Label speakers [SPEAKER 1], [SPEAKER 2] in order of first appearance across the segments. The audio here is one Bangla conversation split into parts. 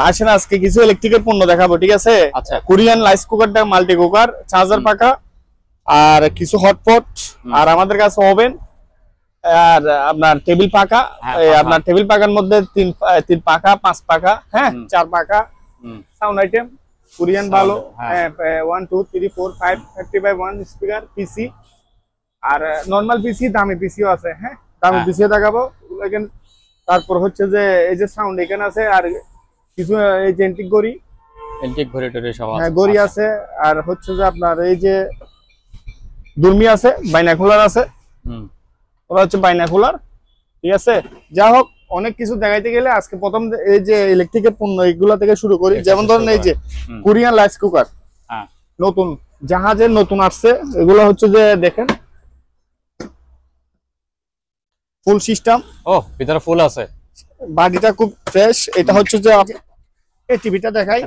[SPEAKER 1] আসেন আজকে কিছু ইলেকট্রিকের পণ্য দেখাবো, ঠিক আছে?
[SPEAKER 2] আচ্ছা,
[SPEAKER 1] কোরিয়ান রাইস কুকারটা, মাল্টি কুকার, চার্জার পাখা আর কিছু হটপট, আর আমাদের কাছে ওভেন আর আপনার টেবিল পাখা। আপনার টেবিল পাখার মধ্যে তিন পাখা, 5 পাখা, হ্যাঁ 4 পাখা। সাউন্ড আইটেম কোরিয়ান ভালো, 1 2 3 4 5 35 1 স্পিকার, পিসি আর নরমাল পিসি, দামি পিসিও আছে। হ্যাঁ, দামি পিসিও দেখাবো। তারপর হচ্ছে যে এই যে সাউন্ড এখানে আছে, আর কিছু এই যে এন্টিক ঘড়ি সব আছে। হ্যাঁ, ঘড়ি আছে। আর হচ্ছে যে আপনার এই যে দুর্মি আছে, বাইনাকুলার আছে। ওরা হচ্ছে বাইনাকুলার, ঠিক আছে? যা হোক, অনেক কিছু দেখাইতে গেলে আজকে প্রথম এই যে ইলেকট্রিকের পণ্য এইগুলা থেকে শুরু করি। যেমন ধরেন এই যে কোরিয়ান রাইস কুকার, নতুন জাহাজের নতুন আসছে। এগুলো হচ্ছে যে দেখেন ফুল সিস্টেম। ও, ভিতরে ফুল আছে, বডিটা খুব ফ্রেশ। এটা হচ্ছে যে এই টিভিটা দেখাই,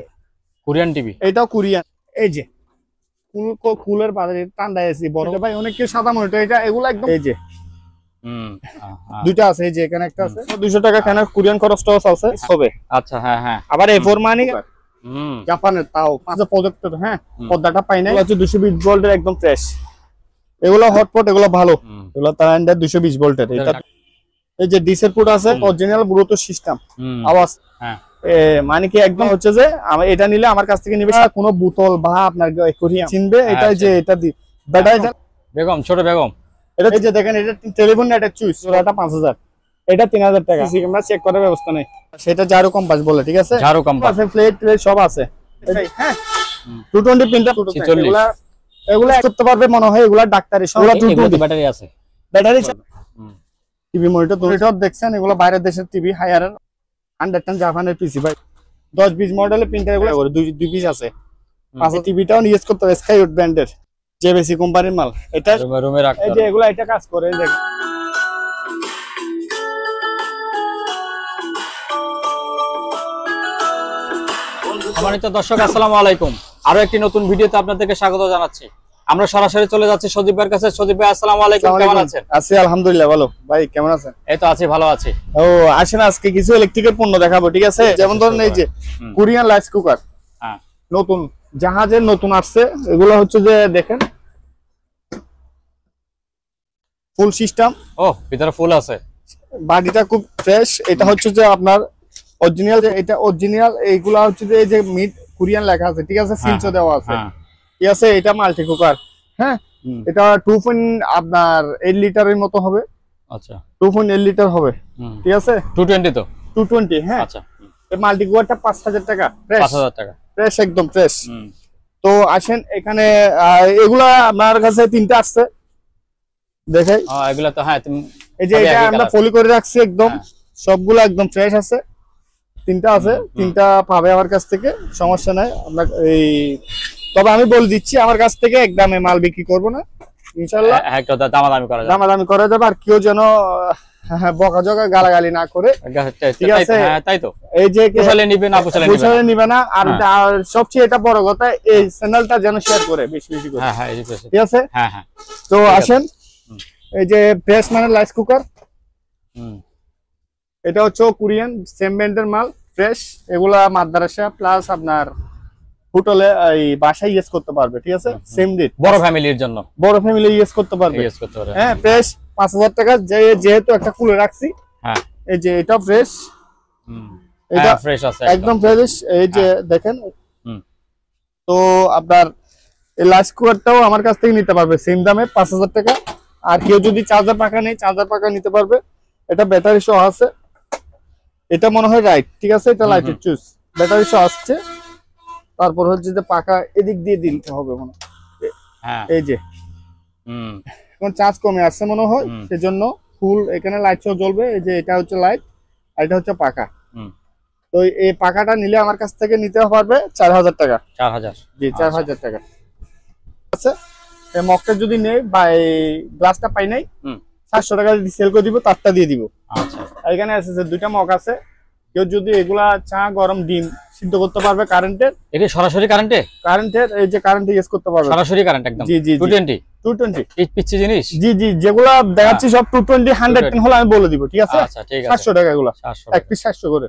[SPEAKER 1] কোরিয়ান টিভি। এটাও কোরিয়ান। এই যে কুলের বাজারে ঠান্ডা এসি বড় ভাই, অনেক কিছু সাদা মনিটর। এটা এগুলো একদম এই যে দুইটা আছে, এই যে এখানে একটা আছে। 200 টাকা কেন, কোরিয়ান খরচটাও আছে হবে। আচ্ছা, হ্যাঁ হ্যাঁ। আবার A4 মানি জাপানের, তাও 5 প্রজেক্টর। হ্যাঁ, পর্দাটা পাই নাই। হচ্ছে 220 ভোল্টের, একদম ফ্রেশ। এগুলো হটপট, এগুলো ভালো। এগুলো তার 220 ভোল্টের। এটা এই যে ডিসের পুট আছে, অরিজিনাল ব্লুটুথ সিস্টেম আওয়াজ। হ্যাঁ, মানে কি একদম হচ্ছে যে এটা নিলে আমার কাছ থেকে নিবে, কোনো বোতল বা আপনার কোরিয়ান চিনবে। এটা যে এটা দি ব্যাটারি বেগম, ছোট বেগম। এটা এই যে দেখেন, এটা টেলিফোন নেট চুইস, ওটা 5000, এটা 3000 টাকা। সিসি ক্যামেরা চেক করার ব্যবস্থা নেই। সেটা জারো কম্পাস বলে, ঠিক আছে? জারো কম্পাস আছে, প্লেট সব আছে। হ্যাঁ, 220 প্রিন্টার, এগুলা করতে পারবে মনে হয়। এগুলা ডাক্তারি সব, এগুলা ব্যাটারি আছে, ব্যাটারি। টিভি মনিটর দুটো দেখছেন, এগুলো বাইরের দেশের টিভি, হায়ার 110 জাপানের পিসি ভাই। 10-20 মডেলের প্রিন্টার, এগুলো দুই পিস আছে। পাশে টিভিটাও ইউজ করতে হবে, স্কাইউড ব্র্যান্ডের, জেবিসি কোম্পানির মাল। এটা রুমে রাখতে, এই যে এগুলো এটা কাজ করে। দেখেন,
[SPEAKER 2] সম্মানিত দর্শক, আসসালামু আলাইকুম। আরো একটি নতুন ভিডিওতে আপনাদেরকে স্বাগত জানাচ্ছি। আমরা সরাসরি চলে যাচ্ছি সজীব ভাইয়ের কাছে। সজীব ভাই, আসসালামু আলাইকুম, কেমন আছেন?
[SPEAKER 1] আছি আলহামদুলিল্লাহ, ভালো। ভাই কেমন আছেন?
[SPEAKER 2] এই তো আছি, ভালো আছি।
[SPEAKER 1] ও, আসেন আজকে কিছু ইলেকট্রিকের পণ্য দেখাবো, ঠিক আছে? যেমন ধরেন এই যে কোরিয়ান রাইস কুকার, নতুন জাহাজের নতুন আসছে। এগুলো হচ্ছে যে দেখেন ফুল সিস্টেম। ও, ভিতরে ফুল আছে, বডিটা খুব ফ্রেশ। এটা হচ্ছে যে আপনার অরিজিনাল, এটা অরিজিনাল। এইগুলা হচ্ছে যে এই যে মিড কোরিয়ান লেখা আছে, ঠিক আছে? সিলচো দেওয়া আছে, ঠিক আছে? এটা মাল্টি কুকার। হ্যাঁ, এটা 2.8 লিটারের মতো হবে। আচ্ছা, 2.8 লিটার হবে, ঠিক আছে? 220 তো 220। হ্যাঁ, আচ্ছা। এই মাল্টি কুকারটা 5000 টাকা, ফ্রেশ 5000 টাকা, ফ্রেশ, একদম ফ্রেশ। তো আসেন এখানে, এগুলা আমার কাছে 3টা আসছে, দেখাই। এগুলা তো হ্যাঁ, এই যে এটা আমরা ফলি করে রাখছি, একদম সবগুলো একদম ফ্রেশ আছে। 3টা আছে, 3টা পাবে আমার কাছ থেকে, সমস্যা নাই। আমরা এই তবে আমি বলে দিচ্ছি, আমার কাছ থেকে একদমে মাল বিক্রি করব না ইনশাআল্লাহ। একটা দামাদামি করা যাবে, আর কেউ যেন বকাঝকা গালাগালি না করে, ঠিক আছে? তাই তো, এই যে পোষালে নিবে না, পোষালে নিবে না। আর সবচেয়ে এটা বড় কথা, এই চ্যানেলটা যেন শেয়ার করে বেশি বেশি করে, ঠিক আছে? হ্যাঁ হ্যাঁ। তো আসেন, এই যে ফ্রেশ মানে রাইস কুকার, এটা হচ্ছে কোরিয়ান সেম ব্র্যান্ডের মাল, ফ্রেশ। এগুলা মাদ্রাসা প্লাস আপনার হোটেলে এই বাসায় ইউজ করতে পারবে, ঠিক আছে? সেম ডেট, বড় ফ্যামিলির জন্য, বড় ফ্যামিলি ইউজ করতে পারবে। হ্যাঁ, ফ্রেশ 5000 টাকা। যেহেতু একটা খুলে রাখছি, হ্যাঁ, এই যে এটা ফ্রেশ, এটা ফ্রেশ আছে, একদম ফ্রেশ। এই যে দেখেন, তো আপনার এই রাইস কুকারটাও আমার কাছ থেকে নিতে পারবে সেম দামে, 5000 টাকা। আর কেউ যদি চার্জার পাখা নেই, চার্জার পাখা নিতে পারবে। এটা ব্যাটারি সহ আছে, এটা মনে হয় রাইট, ঠিক আছে? এটা লাইটের চুজ, ব্যাটারি সহ আসছে। তারপর হচ্ছে যে পাখা এদিক দিয়ে দিতে হবে মনে হয়, এই যে এখন চার্জ কমে আসছে মনে হয়, সেজন্য ফুল এখানে লাইট সহ জ্বলবে। এই যে এটা হচ্ছে লাইট, আর এটা হচ্ছে পাখা। তো এই পাখাটা নিলে আমার কাছ থেকে নিতে পারবে 4000 টাকা। 4000, জি 4000 টাকা আছে। এই মগটা যদি নেই বা এই গ্লাসটা পাই নাই, 700 টাকা যদি সেল করে দিব, তারটা দিয়ে দিব। আচ্ছা, এখানে আছে যে 2টা মগ আছে। কেউ যদি এগুলা চা, গরম ডিম সিদ্ধ করতে পারবে কারেন্টের, এটা সরাসরি কারেন্টের এই যে কারেন্ট ইউজ করতে পারবে, সরাসরি কারেন্ট একদম। জি জি, 220 এই পিচ্ছি জিনিস। জি জি, যেগুলা দেখাচ্ছি সব 220 110 হলো আমি বলে দিব, ঠিক আছে? আচ্ছা, ঠিক আছে। 700 টাকা এগুলা, এক পিস 700 করে।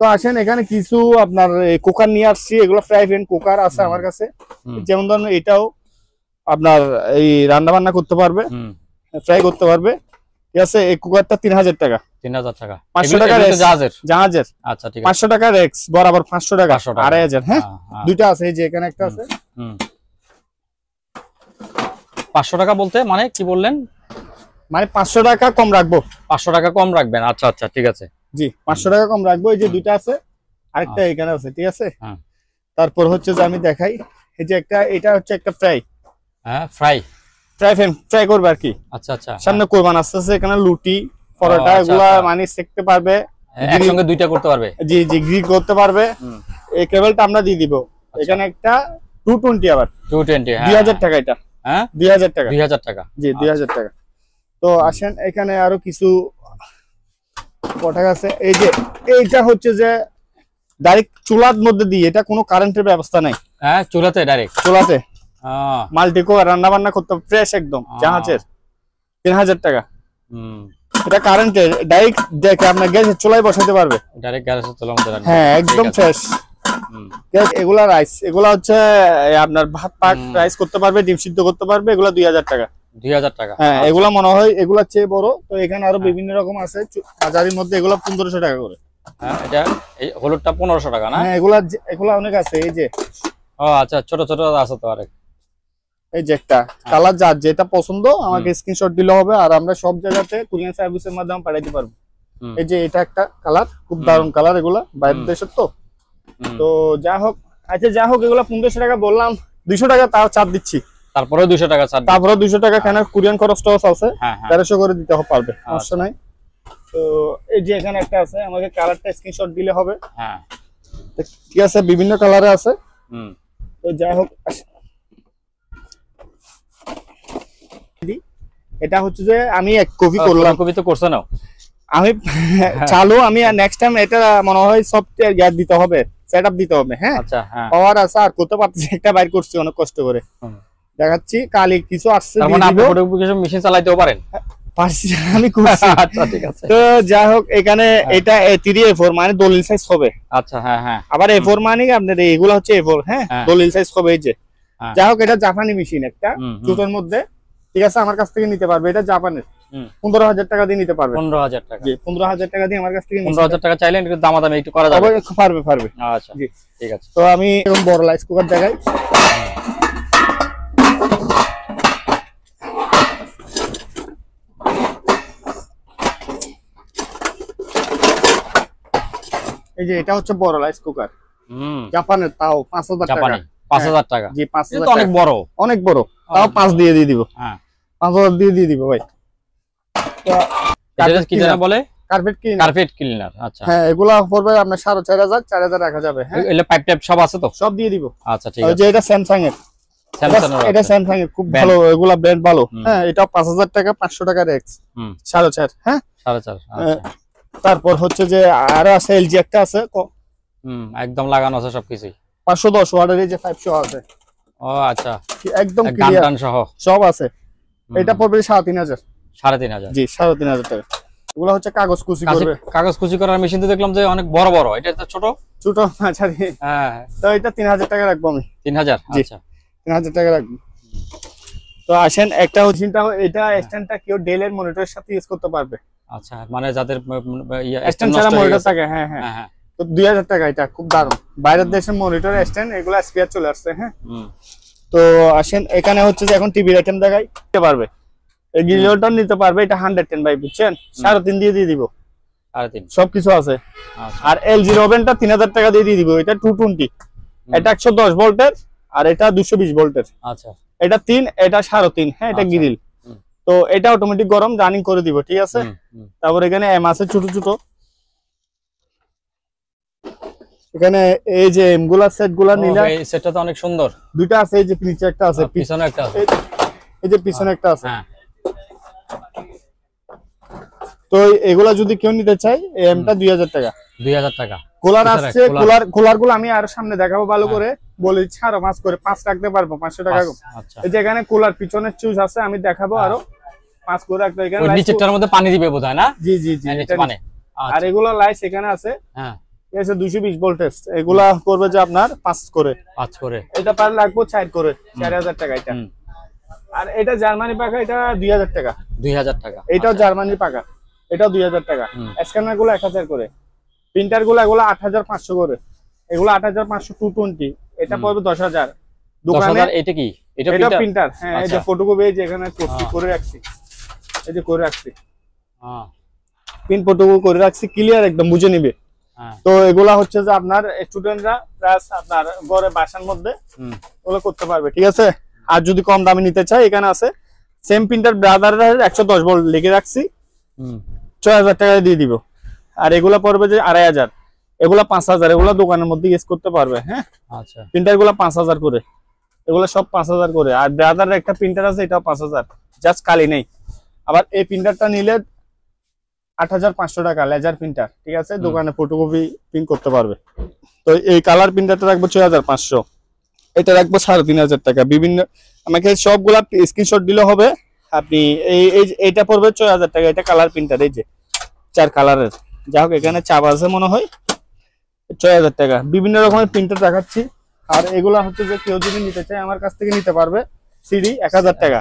[SPEAKER 1] তো আসেন এখানে কিছু আপনার কুকার নিয়ে আসছি, এগুলো ফ্রাই প্যান কুকার আছে আমার কাছে। যেমন ধরুন এটাও আপনার এই রান্না বান্না করতে পারবে, ফ্রাই করতে পারবে, ঠিক আছে। এই কুকারটা 3000 টাকা।
[SPEAKER 2] 3000 টাকা,
[SPEAKER 1] 500 টাকা জাহাজের। আচ্ছা ঠিক আছে, 500 টাকা রেক্স বরাবর 500 টাকা 2500। হ্যাঁ দুইটা আছে, এই যে এখানে একটা আছে।
[SPEAKER 2] 500 টাকা বলতে মানে কি বললেন?
[SPEAKER 1] মানে 500 টাকা কম রাখবো।
[SPEAKER 2] 500 টাকা কম রাখবেন, আচ্ছা আচ্ছা ঠিক আছে
[SPEAKER 1] জি, 500 টাকা কম রাখবো। এই যে দুইটা আছে, আরেকটা এখানে আছে, ঠিক আছে। তারপর হচ্ছে যে আমি দেখাই, এই যে একটা, এটা হচ্ছে একটা ফ্রাই ফ্রাই করবে আর কি।
[SPEAKER 2] আচ্ছা আচ্ছা,
[SPEAKER 1] সামনে কোরবান আসতেছে, এখানে লুটি পরোটা এগুলা মানে সেকতে পারবে,
[SPEAKER 2] একসঙ্গে দুইটা করতে পারবে।
[SPEAKER 1] জি জি, গ্রিল করতে পারবে। এই কেবলটা আমরা দিয়ে দিব। এখানে একটা 220, আবার 220, 2000 টাকা এটা। হ্যাঁ 2000 টাকা,
[SPEAKER 2] 2000 টাকা,
[SPEAKER 1] জি 2000 টাকা। তো আসেন এখানে আরো কিছু প্রোডাক্ট আছে। এই যে এইটা হচ্ছে যে ডাইরেক্ট চুলার মধ্যে দিয়ে, এটা কোনো কারেন্টের ব্যবস্থা নাই।
[SPEAKER 2] হ্যাঁ চুলাতে ডাইরেক্ট, চুলাতে
[SPEAKER 1] মাল্টি কুকার রান্না বান্না করতে ফ্রেশ একদম জাহাজের। 3000 টাকা। এটা কারেন্টের, ডাইরেক্ট দেখে আপনার গ্যাসের চুলায় বসাতে পারবে,
[SPEAKER 2] ডাইরেক্ট গ্যাসের চুলার মধ্যে রান্না।
[SPEAKER 1] হ্যাঁ একদম ফ্রেশ। এগুলা রাইস, এগুলা হচ্ছে আপনার ভাত পাক রাইস করতে পারবে, ডিম সিদ্ধ করতে পারবে, এগুলা 2000 টাকা।
[SPEAKER 2] 2000 টাকা,
[SPEAKER 1] হ্যাঁ এগুলা মনে হয় এগুলা চেয়ে বড়। তো এখানে আরো বিভিন্ন রকম আছে বাজারের মধ্যে, এগুলা 1500 টাকা করে।
[SPEAKER 2] হ্যাঁ এটা এই হলুদটা 1500 টাকা না?
[SPEAKER 1] হ্যাঁ এগুলা অনেক আছে। এই যে
[SPEAKER 2] ও আচ্ছা, ছোট ছোট আছে তো আরেক।
[SPEAKER 1] এই যে একটা কালার, যার যেটা পছন্দ আমাকে স্ক্রিনশট দিলে হবে, আর আমরা সব জায়গাতে কুরিয়ার সার্ভিসের মাধ্যমে পাঠাইতে পারবো। এই যে এটা একটা কালার, খুব দারুণ কালার, এগুলা বাইরের দেশের তো। তো যা হোক, আচ্ছা যা হোক, এগুলা 1500 টাকা বললাম, 200 টাকা তাও ছাড় দিচ্ছি।
[SPEAKER 2] তারপরে 200 টাকা ছাড়,
[SPEAKER 1] তারপরে 200 টাকা কেন, কুরিয়ান খরচটা আছে, 1300 করে দিতে পারবে, সমস্যা নাই। তো এই যে এখানে একটা আছে, আমাকে কালারটা স্ক্রিনশট দিলে হবে। হ্যাঁ ঠিক আছে, বিভিন্ন কালারে আছে। তো যাই হোক, এটা হচ্ছে যে আমি এক কপি করলাম।
[SPEAKER 2] কপি তো করছ না
[SPEAKER 1] আমি চালু, আমি নেক্সট টাইম এটা মনে হয় সফটওয়্যার গ্যাস দিতে হবে, সেটআপ দিতে হবে। হ্যাঁ আচ্ছা, পাওয়ার আছে আর করতে পারতেছি, একটা বাইর করছি অনেক কষ্ট করে, দেখাচ্ছি কালি কিছু আসছে।
[SPEAKER 2] তার মানে আপনি ফটোগ্রাফিকেশন মেশিন চালাতেও পারেন?
[SPEAKER 1] পারছি, আমি করছি।
[SPEAKER 2] আচ্ছা ঠিক আছে।
[SPEAKER 1] তো যাই হোক, এখানে এটা A3 A4 মানে দলিল সাইজ হবে।
[SPEAKER 2] আচ্ছা হ্যাঁ হ্যাঁ, আবার
[SPEAKER 1] A4 মানে আপনার এগুলো হচ্ছে A4, হ্যাঁ দলিল সাইজ হবে। এই যে যাই হোক, এটা জাপানি মেশিন একটা, ছোটর মধ্যে, ঠিক আছে। আমার কাছ থেকে নিতে পারবে, এটা জাপানের। 15000 টাকা দিয়ে নিতে পারবে।
[SPEAKER 2] 15000 টাকা,
[SPEAKER 1] জি 15000 টাকা দিয়ে আমার কাছ থেকে
[SPEAKER 2] 15000 টাকা চাইলে একটু দামাদামি একটু করা যাবে?
[SPEAKER 1] পারবে।
[SPEAKER 2] আচ্ছা জি ঠিক আছে।
[SPEAKER 1] তো আমি এরকম বড় রাইস কুকার দেখাই। এই যে এটা হচ্ছে বড় রাইস কুকার, জাপানের, তাও 5000 টাকা।
[SPEAKER 2] 5000 টাকা, জি 5000 অনেক বড়,
[SPEAKER 1] অনেক বড়। তাও 5 দিয়ে দিব। হ্যাঁ 5000 দিয়ে দিব ভাই। তো
[SPEAKER 2] এটা কি জানা বলে?
[SPEAKER 1] Carpet cleaner. আচ্ছা হ্যাঁ, এগুলা পড়বে আপনার 4500, 4000 রাখা যাবে। হ্যাঁ
[SPEAKER 2] এগুলা পাইপ টাইপ সব আছে তো?
[SPEAKER 1] সব দিয়ে দিব।
[SPEAKER 2] আচ্ছা ঠিক আছে।
[SPEAKER 1] যে এটা স্যামসাং এর, এটা স্যামসাং এর খুব ভালো, এগুলা ব্র্যান্ড ভালো। হ্যাঁ এটা 5000 টাকা, 500 টাকা রেক্স, 4.5। হ্যাঁ 4.5। আচ্ছা তারপর হচ্ছে যে আরো আছে, এলজি একটা আছে,
[SPEAKER 2] একদম লাগানো আছে সবকিছুই,
[SPEAKER 1] 510 ওয়াটের। এই যে 500 আছে।
[SPEAKER 2] ও আচ্ছা,
[SPEAKER 1] একদম
[SPEAKER 2] ক্লিয়ার সহ
[SPEAKER 1] সব আছে। এটা পড়বে 3500।
[SPEAKER 2] 3500,
[SPEAKER 1] জি 3500 টাকা। এগুলো হচ্ছে কাগজ কুচি করবে।
[SPEAKER 2] কাগজ কুচি করার মেশিন তো দেখলাম যে অনেক বড় বড়, এটা তো ছোট
[SPEAKER 1] ছোট মাঝারি। হ্যাঁ তো এটা 3000 টাকা রাখবো আমি।
[SPEAKER 2] 3000, আচ্ছা
[SPEAKER 1] 3000 টাকা রাখবো। তো আসেন, একটা মেশিনটা, এটা স্ট্যান্ডটা কেউ ডেলের মনিটরের সাথে ইউজ করতে পারবে।
[SPEAKER 2] আচ্ছা মানে যাদের
[SPEAKER 1] স্ট্যান্ড ছাড়া মনিটর থাকে। হ্যাঁ হ্যাঁ, তো 2000 টাকা। এটা খুব দারুণ, বাইরের দেশের মনিটর স্ট্যান্ড, এগুলো স্পেয়ার চলে আসছে। হ্যাঁ তো আসেন, এখানে হচ্ছে যে এখন টিভির আইটেম দেখাই, নিতে পারবে। এই গ্রিলটা নিতে পারবে, এটা 110 বাই, বুঝছেন, 3.5 দিয়ে দিব। 3.5 সবকিছু আছে। আর এলজি ওভেনটা 3000 টাকা দিয়ে দিব। এটা 220, এটা 110 ভোল্টের, আর এটা 220 ভোল্টের। আচ্ছা এটা 3, এটা 3.5। হ্যাঁ এটা গ্রিল। তো এটা অটোমেটিক গরম রানিং করে দিব, ঠিক আছে। তারপর এখানে এম আছে ছোট ছোট, এখানে এই যে এম গুলা সেট গুলা নিলা,
[SPEAKER 2] এই সেটটা তো অনেক সুন্দর।
[SPEAKER 1] দুইটা আছে, এই যে নিচে একটা আছে,
[SPEAKER 2] পিছনে একটা আছে,
[SPEAKER 1] এই যে পিছনে একটা আছে। তো এগুলা যদি কেউ নিতে চায়, এমটা 2000 টাকা। 2000 টাকা। কুলার আছে, কুলার গুলো আমি আর সামনে দেখাবো ভালো করে, বলে ছাড়ো মাস করে 5 রাখতে পারবো, 500 টাকা। এই যে এখানে কুলার পিছনের চুজ আছে, আমি দেখাবো আরো 5 করে রাখতে। এখানে
[SPEAKER 2] নিচেরটার মধ্যে পানি দিবে বোধহয় না?
[SPEAKER 1] জি জি জি, এটা মানে। আর এগুলো লাইস এখানে আছে। হ্যাঁ ঠিক আছে 220 ভোল্টেজ এগুলা করবে যে আপনার 5 করে এটা পার লাগবে 4 করে 4000 টাকা এটা। আর এটা জার্মানি পাকা, এটা 2000 টাকা। এটাও জার্মানি পাকা, এটাও 2000 টাকা। স্ক্যানার গুলো 1000 করে, প্রিন্টার গুলো এগুলো 8500 করে, এগুলো 8500 220, এটা পড়বে 10000 দোকানে।
[SPEAKER 2] এটা কি?
[SPEAKER 1] এটা প্রিন্টার, হ্যাঁ এই যে ফটোকপি এই যে এখানে করে রাখছি, এই যে করে রাখছি, প্রিন্ট ফটোকপি করে রাখছি, ক্লিয়ার একদম বুঝে নিবে। তো এগুলা হচ্ছে যে আপনার স্টুডেন্টরা প্লাস আপনার ঘরে বাসার মধ্যে ওগুলো করতে পারবে, ঠিক আছে। আর যদি কম দামে নিতে চাই এখানে আছে সেম প্রিন্টার ব্রাদারের 110 ভোল্ট লিখে রাখছি, 6000 টাকায় দিয়ে দিব। আর এগুলা পড়বে যে 2500, এগুলা 5000, এগুলা দোকানের মধ্যে ইউজ করতে পারবে। হ্যাঁ আচ্ছা, প্রিন্টার গুলা 5000 করে, এগুলা সব 5000 করে। আর ব্রাদারের একটা প্রিন্টার আছে, এটাও 5000, জাস্ট কালি নেই। আবার এই প্রিন্টারটা নিলে 8500 টাকা লেজার প্রিন্টার, ঠিক আছে, দোকানে ফটোকপি প্রিন্ট করতে পারবে। তো এই কালার প্রিন্টারটা রাখবো 6500, এটা রাখবো 3500 টাকা। বিভিন্ন আমাকে সবগুলা স্ক্রিনশট দিলে হবে। আপনি এইটা পড়বে 6000 টাকা, এটা কালার প্রিন্টার, এই যে 4 কালারের, যা হোক এখানে চাপ আছে মনে হয়, 6000 টাকা। বিভিন্ন রকমের প্রিন্টার দেখাচ্ছি। আর এগুলা হচ্ছে যে কেউ যদি নিতে চায় আমার কাছ থেকে নিতে পারবে। সিডি 1000 টাকা,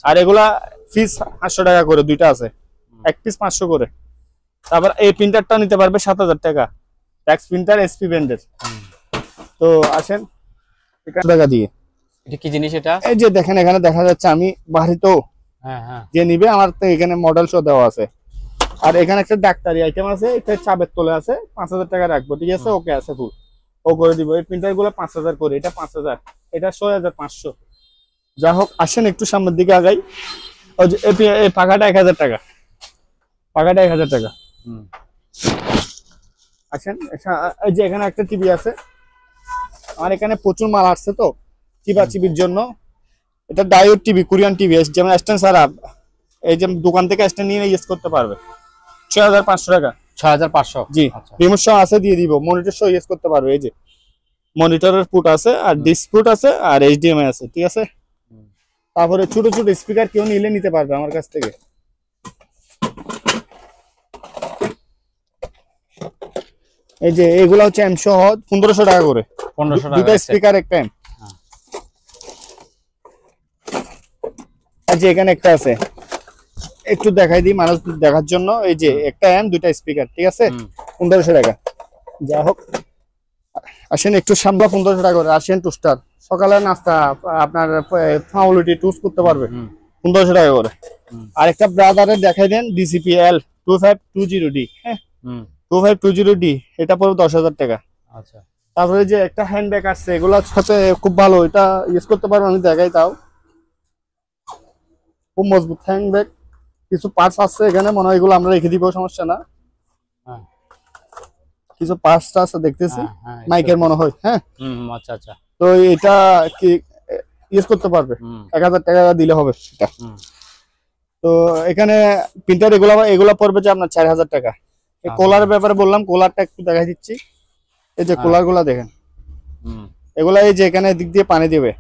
[SPEAKER 1] আর এগুলা পিস 500 টাকা করে, দুইটা আছে, এক পিস 500 করে। তারপর এই প্রিন্টারটা নিতে পারবে 7000 টাকা, ট্যাক্স প্রিন্টার এসপি ব্র্যান্ডের। তো আসেন টাকা দিয়ে।
[SPEAKER 2] এটা কি জিনিস? এটা
[SPEAKER 1] এই যে দেখেন এখানে দেখা যাচ্ছে, আমি বাড়ি তো যে নিবে আমার তো এখানে মডেল শো দেওয়া আছে। আর এখানে একটা ডাক্তারি আইটেম আছে, এটা চাবের তলে আছে, 5000 টাকা রাখবো, ঠিক আছে, ওকে আছে ফুল, ও করে দিব। এই প্রিন্টার গুলো 5000 করে, এটা 5000, এটা 6500। যা হোক আসেন একটু সামনের দিকে আগাই। ওই যে এই পাখাটা 1000 টাকা, পাখাটা 1000 টাকা। আসেন এই যে এখানে একটা টিভি আছে, আমার এখানে প্রচুর মাল আসছে তো চিবির জন্য। এটা ডায়োড টিভি, কোরিয়ান টিভি, যেমন স্ট্যান্ড সারা, এই যে দোকান থেকে স্ট্যান্ড নিয়ে ইউজ করতে পারবে, 6500 টাকা। 6500, জি, রিমোট সহ আছে, দিয়ে দিব। মনিটর সহ ইউজ করতে পারবে, এই যে মনিটরের পুট আছে, আর ডিসপ্লে পুট আছে, আর এইচডিএমআই আছে, ঠিক আছে। তারপরে ছোট ছোট স্পিকার কেউ নিলে নিতে পারবে আমার কাছ থেকে। এই যে এগুলা হচ্ছে এম সহ 1500 টাকা করে, 1500 টাকা, দুটো স্পিকার একটা এম। যে এখানে একটা আছে, একটু দেখাই দিই মানুষ দেখার জন্য। এই যে একটা এম, দুইটা স্পিকার, ঠিক আছে, 1500 টাকা। যা হোক আসেন একটু সামলা, 1500 টাকা করে। আসেন টোস্টার, সকালে নাস্তা আপনার ফাউলিটি টুস করতে পারবে, 1500 টাকা করে। আর একটা ব্রাদারের দেখাই দেন, ডিসিপিএল 2520D, হ্যাঁ 2520D, এটা পড়বে 10000 টাকা। আচ্ছা, তারপরে যে একটা হ্যান্ড ব্যাগ আসছে, এগুলোর সাথে খুব ভালো, এটা ইউজ করতে পারবো, আমি দেখাই তাও, খুব মজবুত হ্যান্ড ব্যাগ। কিছু পার্টস আছে এখানে, মনে হয় এগুলো আমরা রেখে দিব, সমস্যা না। কিছু পার্টস আছে দেখতেছি, মাইকের মনে হয়, হ্যাঁ আচ্ছা আচ্ছা। তো এটা কি ইউজ করতে পারবে, 1000 টাকা দিলে হবে এটা। তো এখানে প্রিন্টার এগুলা পড়বে যে আপনার 4000 টাকা। এই কোলার ব্যাপারে বললাম, কোলারটা একটু দেখাই দিচ্ছি। এই যে কোলার গুলা দেখেন, এগুলা এই যে এখানে দিক দিয়ে পানি দিবে,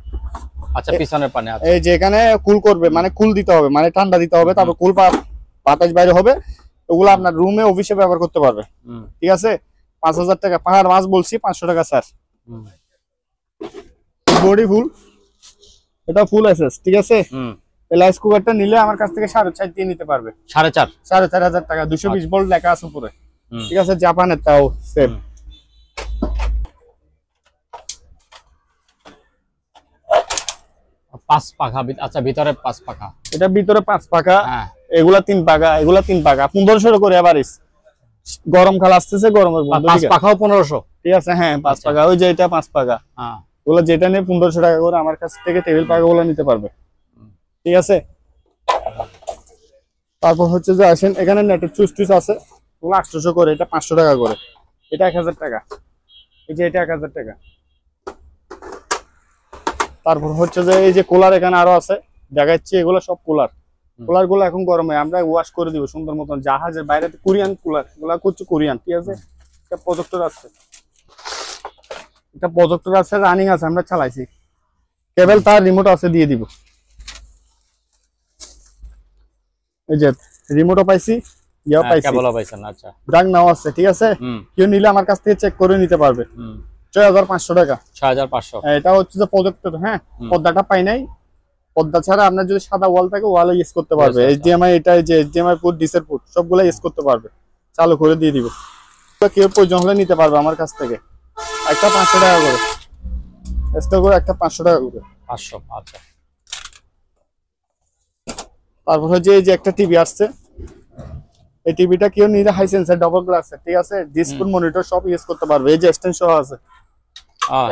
[SPEAKER 1] আচ্ছা পিছনের পানি, এই যে এখানে কুল করবে, মানে কুল দিতে হবে, মানে ঠান্ডা দিতে হবে, তারপর কুল বাতাস বাইরে হবে। ওগুলো আপনার রুমে অফিসে ব্যবহার করতে পারবে, ঠিক আছে। 5000 টাকা পাহাড় মাছ বলছি, 500 টাকা স্যার। বডি ফুল, এটা ফুল এসএস, ঠিক আছে। রাইস কুকারটা নিলে আমার কাছ থেকে 4.5 দিয়ে নিতে পারবে, 4500 টাকা, 220 ভোল্ট লেখা আছে উপরে, ঠিক আছে, জাপানের, তাও সেম।
[SPEAKER 2] পাঁচ পাখা, আচ্ছা ভিতরে 5 পাখা,
[SPEAKER 1] এটা ভিতরে 5 পাখা, এগুলা 3 পাখা, এগুলা 3 পাখা, 1500 করে এভারেজ। গরম কাল আসতেছে, গরমের
[SPEAKER 2] 5 পাখাও 1500,
[SPEAKER 1] ঠিক আছে, হ্যাঁ 5 পাখা। ওই যে এটা 5 পাখা, ওগুলো যেটা নিয়ে 1500 টাকা করে আমার কাছ থেকে টেবিল পাখা গুলো নিতে পারবে, ঠিক আছে। তারপর হচ্ছে যে আসেন এখানে নেটের চুস আছে, ওগুলো 800 করে, এটা 500 টাকা করে, এটা 1000 টাকা, এই যে এটা 1000 টাকা। তারপর হচ্ছে যে এই যে কুলার এখানে আরো আছে, দেখাচ্ছি, এগুলো সব কুলার। কুলার গুলো এখন গরমে আমরা ওয়াশ করে দিব সুন্দর মতন, জাহাজের বাইরে কোরিয়ান কুলার গুলা করছে, কোরিয়ান, ঠিক আছে। এটা প্রজেক্টর আছে, এটা প্রজেক্টর আছে, রানিং আছে, আমরা চালাইছি, কেবল তার রিমোট আছে, দিয়ে দিব। এই যে রিমোটও পাইছি, ইয়া পাইছি,
[SPEAKER 2] কেবল পাইছেন। আচ্ছা,
[SPEAKER 1] ব্রাং নাও আছে, ঠিক আছে। কেউ নিলে আমার কাছ থেকে চেক করে নিতে পারবে। 6500 টাকা।
[SPEAKER 2] 6500।
[SPEAKER 1] এটা হচ্ছে যে প্রজেক্টর, হ্যাঁ পর্দাটা পাই নাই, পর্দা ছাড়া আপনার যদি সাদা ওয়াল থাকে ওয়ালে ইউজ করতে পারবে। এইচডিএমআই, এটা যে এইচডিএমআই পোর্ট, ডিসের পোর্ট সবগুলো ইউজ করতে পারবে, চালু করে দিয়ে দিব। কেউ প্রয়োজন হলে নিতে পারবে আমার কাছ থেকে। একটা 500 টাকা করে এক্সট্রা করে, একটা 500 টাকা করে।
[SPEAKER 2] 500। আচ্ছা,
[SPEAKER 1] তারপর হচ্ছে এই যে একটা টিভি আসছে, এই টিভিটা কেউ নিলে হাই সেন্সর ডাবল গ্লাসের, ঠিক আছে, ডিসপ্লে মনিটর সব ইউজ করতে পারবে। এই যে স্ট্যান্ড সহ আছে,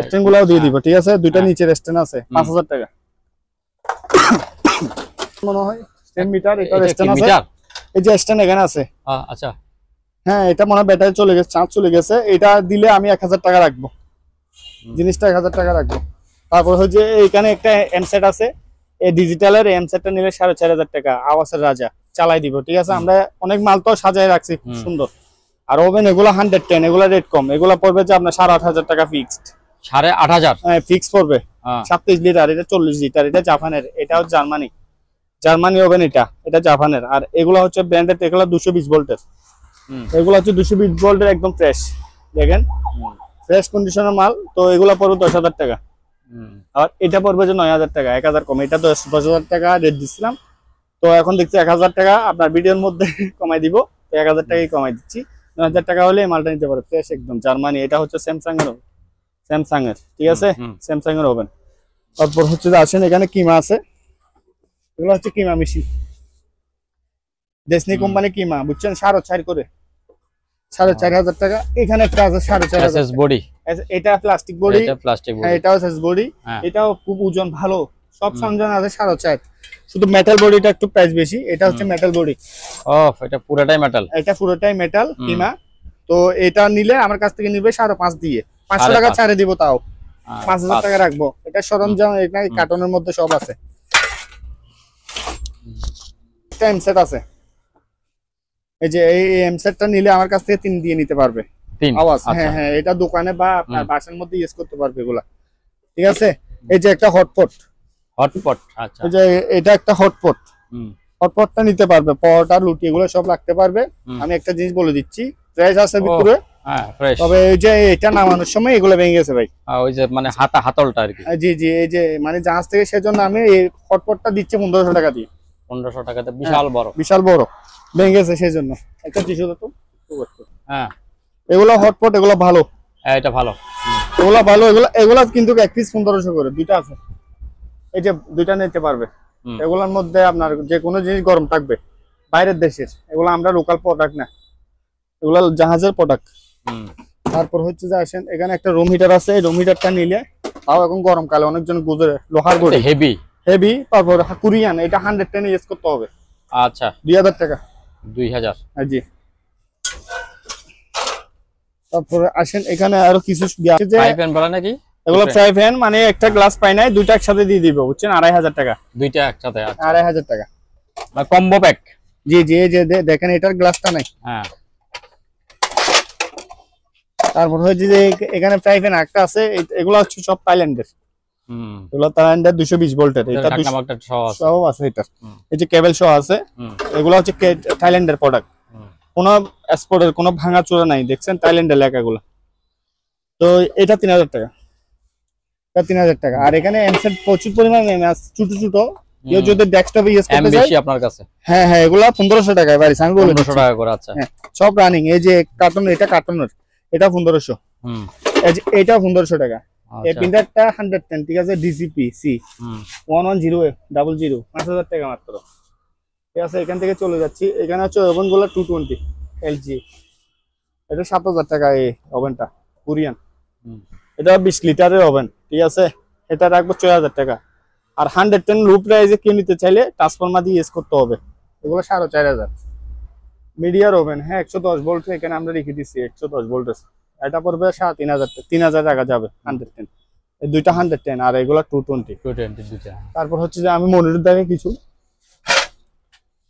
[SPEAKER 1] স্ট্যান্ড গুলাও দিয়ে দিব, ঠিক আছে। দুইটা নিচের স্ট্যান্ড আছে, 5000 টাকা মনে হয়। স্ট্যান্ড মিটার, এটা স্ট্যান্ড আছে, এই যে স্ট্যান্ড এখানে আছে।
[SPEAKER 2] আচ্ছা,
[SPEAKER 1] হ্যাঁ এটা মনে হয় ব্যাটারি চলে গেছে, চার্জ চলে গেছে। এটা দিলে আমি 1000 টাকা রাখবো, জিনিসটা 1000 টাকা রাখবো। তারপর হচ্ছে এখানে একটা এমসেট আছে, এই ডিজিটালের এমসেটটা নিলে 4500 টাকা, আওয়াজের রাজা, চালাই দিব, ঠিক আছে। আমরা অনেক মাল তো সাজায় রাখছি খুব সুন্দর। আর ওভেন এগুলো 110, এগুলো রেট কম, এগুলো পড়বে যে আপনার 8500 টাকা ফিক্সড।
[SPEAKER 2] 8500?
[SPEAKER 1] হ্যাঁ ফিক্স পড়বে। 37 লিটার, এটা 40 লিটার, এটা জাপানের, এটা হচ্ছে জার্মানি ওভেন, এটা জাপানের। আর এগুলো হচ্ছে ব্র্যান্ডেড, এগুলো 220 ভোল্টের, এগুলো হচ্ছে 220 ভোল্টের, একদম ফ্রেশ, দেখেন ফ্রেশ কন্ডিশনের মাল। তো এগুলো পড়বে 10000 টাকা। আর এটা পড়বে যে 9000 টাকা, 1000 কম। এটা 10000 টাকা রেট দিচ্ছিলাম, তো এখন দেখছি 1000 টাকা আপনার ভিডিওর মধ্যে কমাই দিব, তো 1000 টাকাই কমাই দিচ্ছি। 9000 টাকা হলে এই মালটা নিতে পারে, ফ্রেশ একদম জার্মানি। এটা হচ্ছে স্যামসাং এর, ঠিক আছে, স্যামসাং এর ওভেন। তারপর হচ্ছে যে আসেন, এখানে কিমা আছে, এগুলো হচ্ছে কিমা মেশিন, ডেসনি কোম্পানি কিমা, বুঝছেন, 4.5 করে, 4500 টাকা। এখানে একটা আছে 4500
[SPEAKER 2] বডি,
[SPEAKER 1] এটা প্লাস্টিক বডি,
[SPEAKER 2] হ্যাঁ
[SPEAKER 1] এটাও এসএস বডি, এটাও খুব ওজন ভালো, সব সরঞ্জাম আছে 4500। শুধু মেটাল বডিটা একটু প্রাইস বেশি, এটা হচ্ছে মেটাল বডি।
[SPEAKER 2] এটা পুরোটাই মেটাল,
[SPEAKER 1] এটা পুরোটাই মেটাল কিমা। তো এটা নিলে আমার কাছ থেকে নিবে 5.5 দিয়ে, 500 টাকা ছাড়ে দিব, তাও 5000 টাকা রাখবো। এটা সরঞ্জাম, এখানে কার্টনের মধ্যে সব আছে। একটা এমসেট আছে, এই যে এই এমসেটটা নিলে আমার কাছ থেকে 3 দিয়ে নিতে পারবে। আওয়াজ, হ্যাঁ হ্যাঁ, এটা দোকানে বা আপনার বাসার মধ্যে ইউজ করতে পারবে এগুলা, ঠিক আছে। এই যে একটা হটপট,
[SPEAKER 2] আচ্ছা,
[SPEAKER 1] এই যে এটা একটা হটপট, হটপটটা নিতে পারবে, পরোটা লুটি এগুলো সব রাখতে পারবে। আমি একটা জিনিস বলে দিচ্ছি, প্রাইস আছে ভিতরে, তবে এই যে এটা নামানোর সময় এগুলো ভেঙে গেছে ভাই,
[SPEAKER 2] ওই যে মানে হাতলটা আর কি।
[SPEAKER 1] জি জি, এই যে মানে জাহাজ থেকে, সেজন্য আমি এই হটপটটা দিচ্ছি 1500 টাকা দিয়ে।
[SPEAKER 2] 1500 টাকাতে বিশাল বড়,
[SPEAKER 1] বিশাল বড়, ভেঙে গেছে সেজন্য। একটা টিস্যু দাও তো।
[SPEAKER 2] হ্যাঁ
[SPEAKER 1] এগুলো হটপট, এগুলো ভালো,
[SPEAKER 2] এটা ভালো,
[SPEAKER 1] এগুলো ভালো। এগুলা কিন্তু এক পিস 1500 করে, দুইটা আছে, এই যে দুইটা নিতে পারবে। এগুলোর মধ্যে আপনার যে কোনো জিনিস গরম থাকবে, বাইরের দেশের, এগুলো আমরা লোকাল প্রোডাক্ট না, এগুলো জাহাজের প্রোডাক্ট। তারপর হচ্ছে যে আসেন, এখানে একটা রুম হিটার আছে, এই রুম হিটারটা নিলে তাও এখন গরমকালে অনেকজন গুজরে, লোহার বডি, হেভি। তারপর কোরিয়ান, এটা 110 ইউজ করতে হবে।
[SPEAKER 2] আচ্ছা,
[SPEAKER 1] 2000 টাকা।
[SPEAKER 2] 2000,
[SPEAKER 1] জি। তারপরে আসেন, এখানে আরো কিছু
[SPEAKER 2] ফ্রাই প্যান বলা নাকি,
[SPEAKER 1] এগুলো ফ্রাই প্যান, মানে একটা গ্লাস পাই নাই, দুইটা একসাথে দিয়ে দিব, বুঝছেন, 2500 টাকা,
[SPEAKER 2] দুইটা একসাথে
[SPEAKER 1] 2500 টাকা,
[SPEAKER 2] কম্বো প্যাক।
[SPEAKER 1] জি জি, এই যে দেখেন এটার গ্লাসটা নাই।
[SPEAKER 2] হ্যাঁ,
[SPEAKER 1] তারপর হচ্ছে যে এখানে ফ্রাই প্যান একটা আছে, এগুলো হচ্ছে সব থাইল্যান্ডের, এগুলো থাইল্যান্ডের 220 ভোল্টের, এটা সহ আছে, এটা এই যে কেবল সহ আছে। এগুলো হচ্ছে থাইল্যান্ডের প্রোডাক্ট, কোনো এক্সপোর্টের কোনো ভাঙা চূড়া নাই, দেখছেন থাইল্যান্ডের লেখাগুলো। তো এটা 3000 টাকা, এটা 3000 টাকা। আর এখানে এমসেট প্রচুর পরিমাণে ছোট ছোট, কেউ যদি ডেস্কটপে ইউজ করতে চায়,
[SPEAKER 2] আপনার কাছে,
[SPEAKER 1] হ্যাঁ হ্যাঁ, এগুলা 1500 টাকা বাড়ি, আমি বলি
[SPEAKER 2] 1500 টাকা করে। আচ্ছা,
[SPEAKER 1] সব রানিং। এই যে কার্টন, এটা কার্টনের, এটা 1500, এই যে এটা 1500 টাকা। এই প্রিন্টারটা 110, ঠিক আছে, ডিসিপি সি 110000, 5000 টাকা মাত্র, ঠিক আছে। এখান থেকে চলে যাচ্ছি, এখানে হচ্ছে ওভেনগুলো 220 এলজি, এটা 7000 টাকা। এই ওভেনটা কোরিয়ান, এটা 20 লিটারের ওভেন, ঠিক আছে, এটা রাখবো 6000 টাকা। আর 110 লো প্রাইসে কেউ নিতে চাইলে ট্রান্সফরমার দিয়ে ইউজ করতে হবে, এগুলো 4500। মিডিয়ার ওভেন, হ্যাঁ 110 ভোল্ট, এখানে আমরা রেখে দিচ্ছি 110 ভোল্টের, এটা পড়বে 3000 টাকা যাবে 110, এই দুইটা 110, আর এগুলো 220 দুইটা। তারপর হচ্ছে যে আমি মনিটর দেখে কিছু,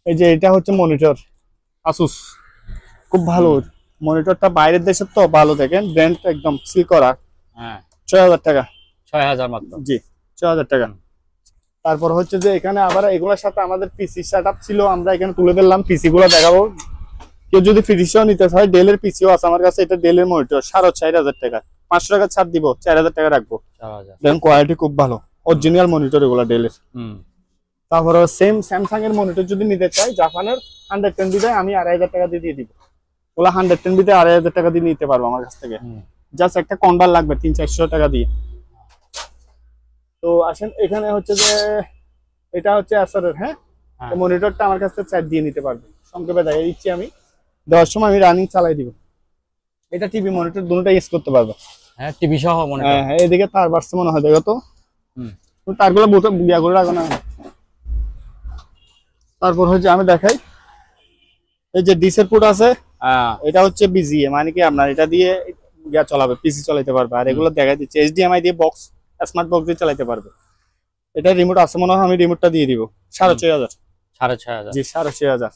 [SPEAKER 1] এই যে এটা হচ্ছে মনিটর আসুস, খুব ভালো মনিটরটা, বাইরের দেশের তো ভালো, দেখেন ব্র্যান্ড একদম সিল করা।
[SPEAKER 2] হ্যাঁ,
[SPEAKER 1] 6000 টাকা,
[SPEAKER 2] 6000 মাত্র,
[SPEAKER 1] জি 6000 টাকা। তারপর হচ্ছে যে এখানে আবার এগুলোর সাথে আমাদের পিসি সেটআপ ছিল, আমরা এখানে তুলে ফেললাম, পিসি গুলো দেখাবো। কেউ যদি ফ্রিজও নিতে চায়, ডেলের পিসিও আছে আমার কাছে, এটা ডেলের মনিটর 4,500 টাকা, 500 টাকা ছাড় দিব, 4,000 টাকা রাখবো। দেখেন কোয়ালিটি খুব ভালো, অরিজিনাল মনিটর এগুলা ডেলের। তারপরে সেম স্যামসাং এর মনিটর যদি নিতে চাই, জাপানের 110 বিদায় আমি 2,500 টাকা দিয়ে দিব। ওগুলা 110 বিদায় 2,500 টাকা দিয়ে নিতে পারবো আমার কাছ থেকে। জাস্ট একটা কন্ডার লাগবে 300-400 টাকা দিয়ে। তো আসেন এখানে হচ্ছে যে এটা হচ্ছে Acer-এর, হ্যাঁ, মনিটরটা আমার কাছ থেকে চার্জ দিয়ে নিতে পারবে। সংক্ষেপে দেখাই দিচ্ছি, আমি দেওয়ার সময় আমি রানিং চালাই দিব। এটা টিভি মনিটর দুটোটাই ইউজ করতে পারবে।
[SPEAKER 2] হ্যাঁ, টিভি সহ মনিটর।
[SPEAKER 1] হ্যাঁ, এদিকে তার বাড়ছে মনে হয়, দেখো তো। তারগুলো বিয়া করে রাখো না। তারপর হচ্ছে আমি দেখাই, এই যে ডিসের পোর্ট আছে, এটা হচ্ছে বিজিএ, মানে কি আপনার এটা দিয়ে ইয়া চালাবে, পিসি চালাতে পারবে। আর এগুলো দেখাই দিচ্ছে এইচডিএমআই দিয়ে বক্স, স্মার্ট বক্স দিয়ে চালাতে পারবে। এটা রিমোট আছে মনে হয়, আমি রিমোটটা দিয়ে দিব 6,500।
[SPEAKER 2] 6,500?
[SPEAKER 1] জি 6,500।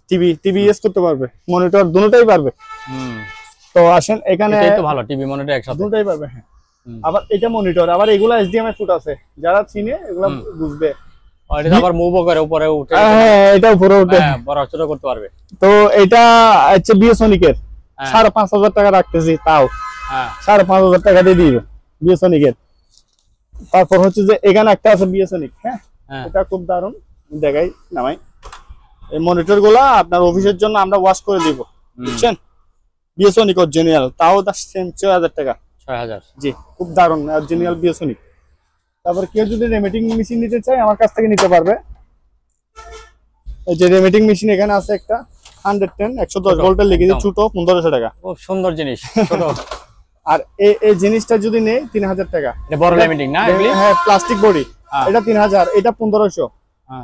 [SPEAKER 1] টিভি ইউজ করতে পারবে, মনিটর দুটোটাই পারবে। তো আসেন এখানে,
[SPEAKER 2] এটাই তো ভালো, টিভি মনিটর একসাথে
[SPEAKER 1] দুটোটাই পারবে। হ্যাঁ, আবার এটা মনিটর, আবার এগুলা এইচডিএমআই পোর্ট আছে, যারা চিনে এগুলা বুঝবে।
[SPEAKER 2] এটা আবার মুভও করে, উপরে উঠে,
[SPEAKER 1] হ্যাঁ এটা উপরে উঠে
[SPEAKER 2] বড় ছোট করতে পারবে।
[SPEAKER 1] তো এটা হচ্ছে বিএসনিকের 5,500 টাকা রাখতেছি, তাও 5,500 টাকা দিয়ে দিবে বিএসনিকের। তারপর হচ্ছে যে এখানে একটা আছে বিএসনিক, হ্যাঁ, এটা খুব দারুণ, দেখাই নামাই। এই মনিটর গুলা আপনার অফিসের জন্য আমরা ওয়াশ করে দিব, বুঝছেন? বিএসনিক অরিজিনাল, তাও 6,000 টাকা।
[SPEAKER 2] 6,000?
[SPEAKER 1] জি, খুব দারুণ অরিজিনাল বিএসনিক। তারপর কেউ যদি রেমিটিং মেশিন নিতে চায় আমার কাছ থেকে নিতে পারবে। এই যে রেমিটিং মেশিন এখানে আছে একটা 110 110 ভোল্টের লিখেছি, ছোট, 1,500 টাকা।
[SPEAKER 2] খুব সুন্দর জিনিস, ছোট।
[SPEAKER 1] আর এই জিনিসটা যদি নেই 3,000 টাকা।
[SPEAKER 2] এটা বড় রেমিটিং না?
[SPEAKER 1] হ্যাঁ, প্লাস্টিক বডি, এটা 3,000, এটা 1,500।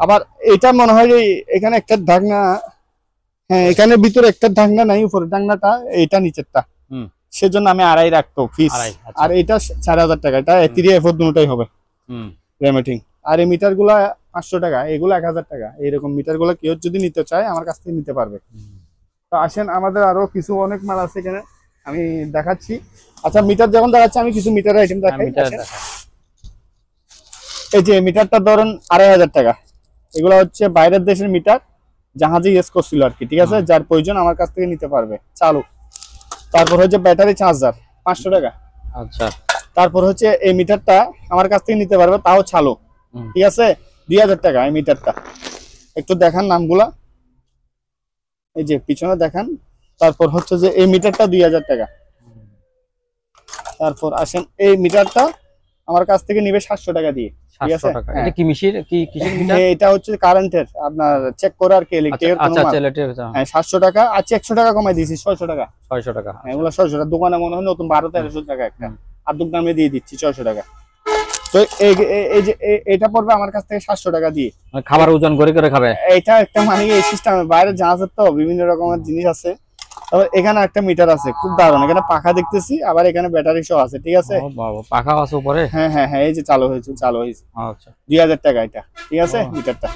[SPEAKER 1] আবার এটা মনে হয় এখানে একটা ঢাকনা, হ্যাঁ এখানে ভিতরে একটা ঢাকনা নাই, উপরে ঢাকনাটা এইটা নিচেরটা, সেজন্য আমি 2,500 রাখতো ফিস। আর এটা 4,000 টাকা, এটা 3F দুটোই হবে রেমিটিং। আর এই মিটার গুলা 500 টাকা, এগুলো 1,000 টাকা। এইরকম মিটার গুলা কেউ যদি নিতে চায় আমার কাছ থেকে নিতে পারবে। তো আসেন, আমাদের আরো কিছু অনেক মাল আছে এখানে, আমি দেখাচ্ছি। আচ্ছা, মিটার যখন দেখাচ্ছি আমি কিছু মিটার আইটেম দেখাই। এই যে মিটারটা ধরেন 2,500 টাকা, এগুলো হচ্ছে বাইরের দেশের মিটার, জাহাজে ইউজ করছিল আর কি, ঠিক আছে? যার প্রয়োজন আমার কাছ থেকে নিতে পারবে, চালু। তারপর হচ্ছে ব্যাটারি চার্জার 500 টাকা।
[SPEAKER 2] আচ্ছা।
[SPEAKER 1] তারপর হচ্ছে এই মিটারটা আমার কাছ থেকে নিতে পারবে, তাও চালু, ঠিক আছে? 2,000 টাকা এই মিটারটা। একটু দেখান নামগুলা, এই যে পিছনে দেখান। তারপর হচ্ছে যে এই মিটারটা 2,000 টাকা। তারপর আসেন, এই মিটারটা আমার কাছ থেকে নিবে 700 টাকা দিয়ে, ঠিক আছে?
[SPEAKER 2] এটা কি মিটার, কি কিসের মিটার?
[SPEAKER 1] এটা হচ্ছে কারেন্টের, আপনার চেক করে আর কি, ইলেকট্রিকের।
[SPEAKER 2] আচ্ছা আচ্ছা, ইলেকট্রিক।
[SPEAKER 1] হ্যাঁ, 700 টাকা। আচ্ছা, 100 টাকা কমাই দিয়েছি, 600 টাকা।
[SPEAKER 2] 600 টাকা?
[SPEAKER 1] হ্যাঁ, এগুলো 600 টাকা। দোকানে মনে হয় নতুন 1200-1300 টাকা একটা, আর দামে দিয়ে দিচ্ছি 600 টাকা। তো এই যে এটা পড়বে আমার কাছ থেকে 700 টাকা দিয়ে।
[SPEAKER 2] খাবার ওজন করে করে খাবে
[SPEAKER 1] এটা একটা, মানে এই সিস্টেমে বাইরে জাহাজের তো বিভিন্ন রকমের জিনিস আছে। তবে এখানে একটা মিটার আছে, খুব দারুণ। এখানে পাখা দেখতেছি, আবার এখানে ব্যাটারি সহ আছে, ঠিক আছে?
[SPEAKER 2] পাখা আছে উপরে?
[SPEAKER 1] হ্যাঁ হ্যাঁ হ্যাঁ, এই যে চালু হয়েছে।
[SPEAKER 2] আচ্ছা,
[SPEAKER 1] 2,000 টাকা এটা, ঠিক আছে মিটারটা।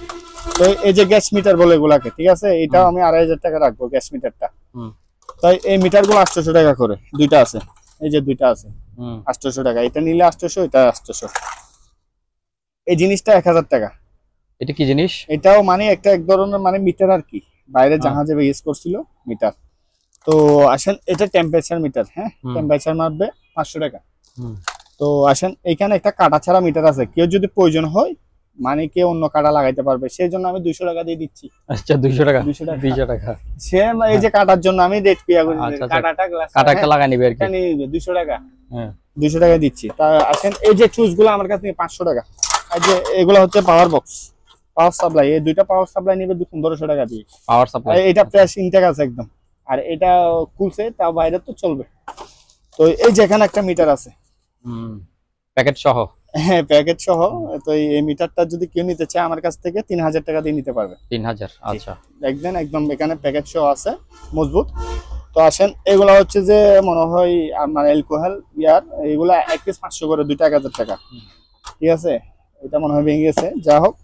[SPEAKER 1] তো এই যে গ্যাস মিটার বলে এগুলাকে, ঠিক আছে? এটাও আমি 2,500 টাকা রাখবো, গ্যাস মিটারটা। তাই এই মিটার গুলো 800 টাকা করে, দুইটা আছে, এই যে দুইটা আছে 800 টাকা। এটা নিলে 800, এটা 800। এই জিনিসটা 1,000 টাকা।
[SPEAKER 2] এটা কি জিনিস?
[SPEAKER 1] এটাও মানে একটা এক ধরনের মানে মিটার আর কি, বাইরে জাহাজে ইউজ করছিল মিটার। তো আসেন, এটা টেম্পারেচার মিটার, হ্যাঁ, টেম্পারেচার মাপবে 500 টাকা। তো আসেন, এখানে একটা কাটা ছাড়া মিটার আছে, কেউ যদি প্রয়োজন হয় মানে কেউ অন্য কাটা লাগাইতে পারবে, সেই জন্য আমি 200 টাকা দিয়ে দিচ্ছি।
[SPEAKER 2] আচ্ছা, 200 টাকা?
[SPEAKER 1] 200 টাকা সেম। এই যে কাটার জন্য আমি রেট পিয়া করি, কাটাটা গ্লাস
[SPEAKER 2] কাটা একটা লাগা নিবে আর কি,
[SPEAKER 1] 200 টাকা। হ্যাঁ, 200 টাকা দিচ্ছি। তা আসেন, এই যে চুজ গুলো আমার কাছে 500 টাকা। আর যে এগুলো হচ্ছে পাওয়ার বক্স, পাওয়ার সাপ্লাই, এই দুইটা পাওয়ার সাপ্লাই নিবে 1500 টাকা দিয়ে।
[SPEAKER 2] পাওয়ার সাপ্লাই
[SPEAKER 1] এটা প্রায় ইনটেক আছে একদম, আর এটা খুলছে, তাও বাইরে তো চলবে। তো এই যে এখানে একটা মিটার আছে,
[SPEAKER 2] প্যাকেট সহ।
[SPEAKER 1] হ্যাঁ, প্যাকেট সহ। তো এই মিটারটা যদি কেউ নিতে চায় আমার কাছ থেকে 3,000 টাকা দিয়ে নিতে পারবে।
[SPEAKER 2] 3,000? আচ্ছা,
[SPEAKER 1] একদম এখানে প্যাকেট সহ আছে, মজবুত। তো আসেন, এগুলা হচ্ছে যে মনে হয় আমার অ্যালকোহল ইয়ার, এগুলা এক পিস 500 করে, 2টা 1,000 টাকা, ঠিক আছে? এটা মনে হয় ভেঙে গেছে, যা হোক।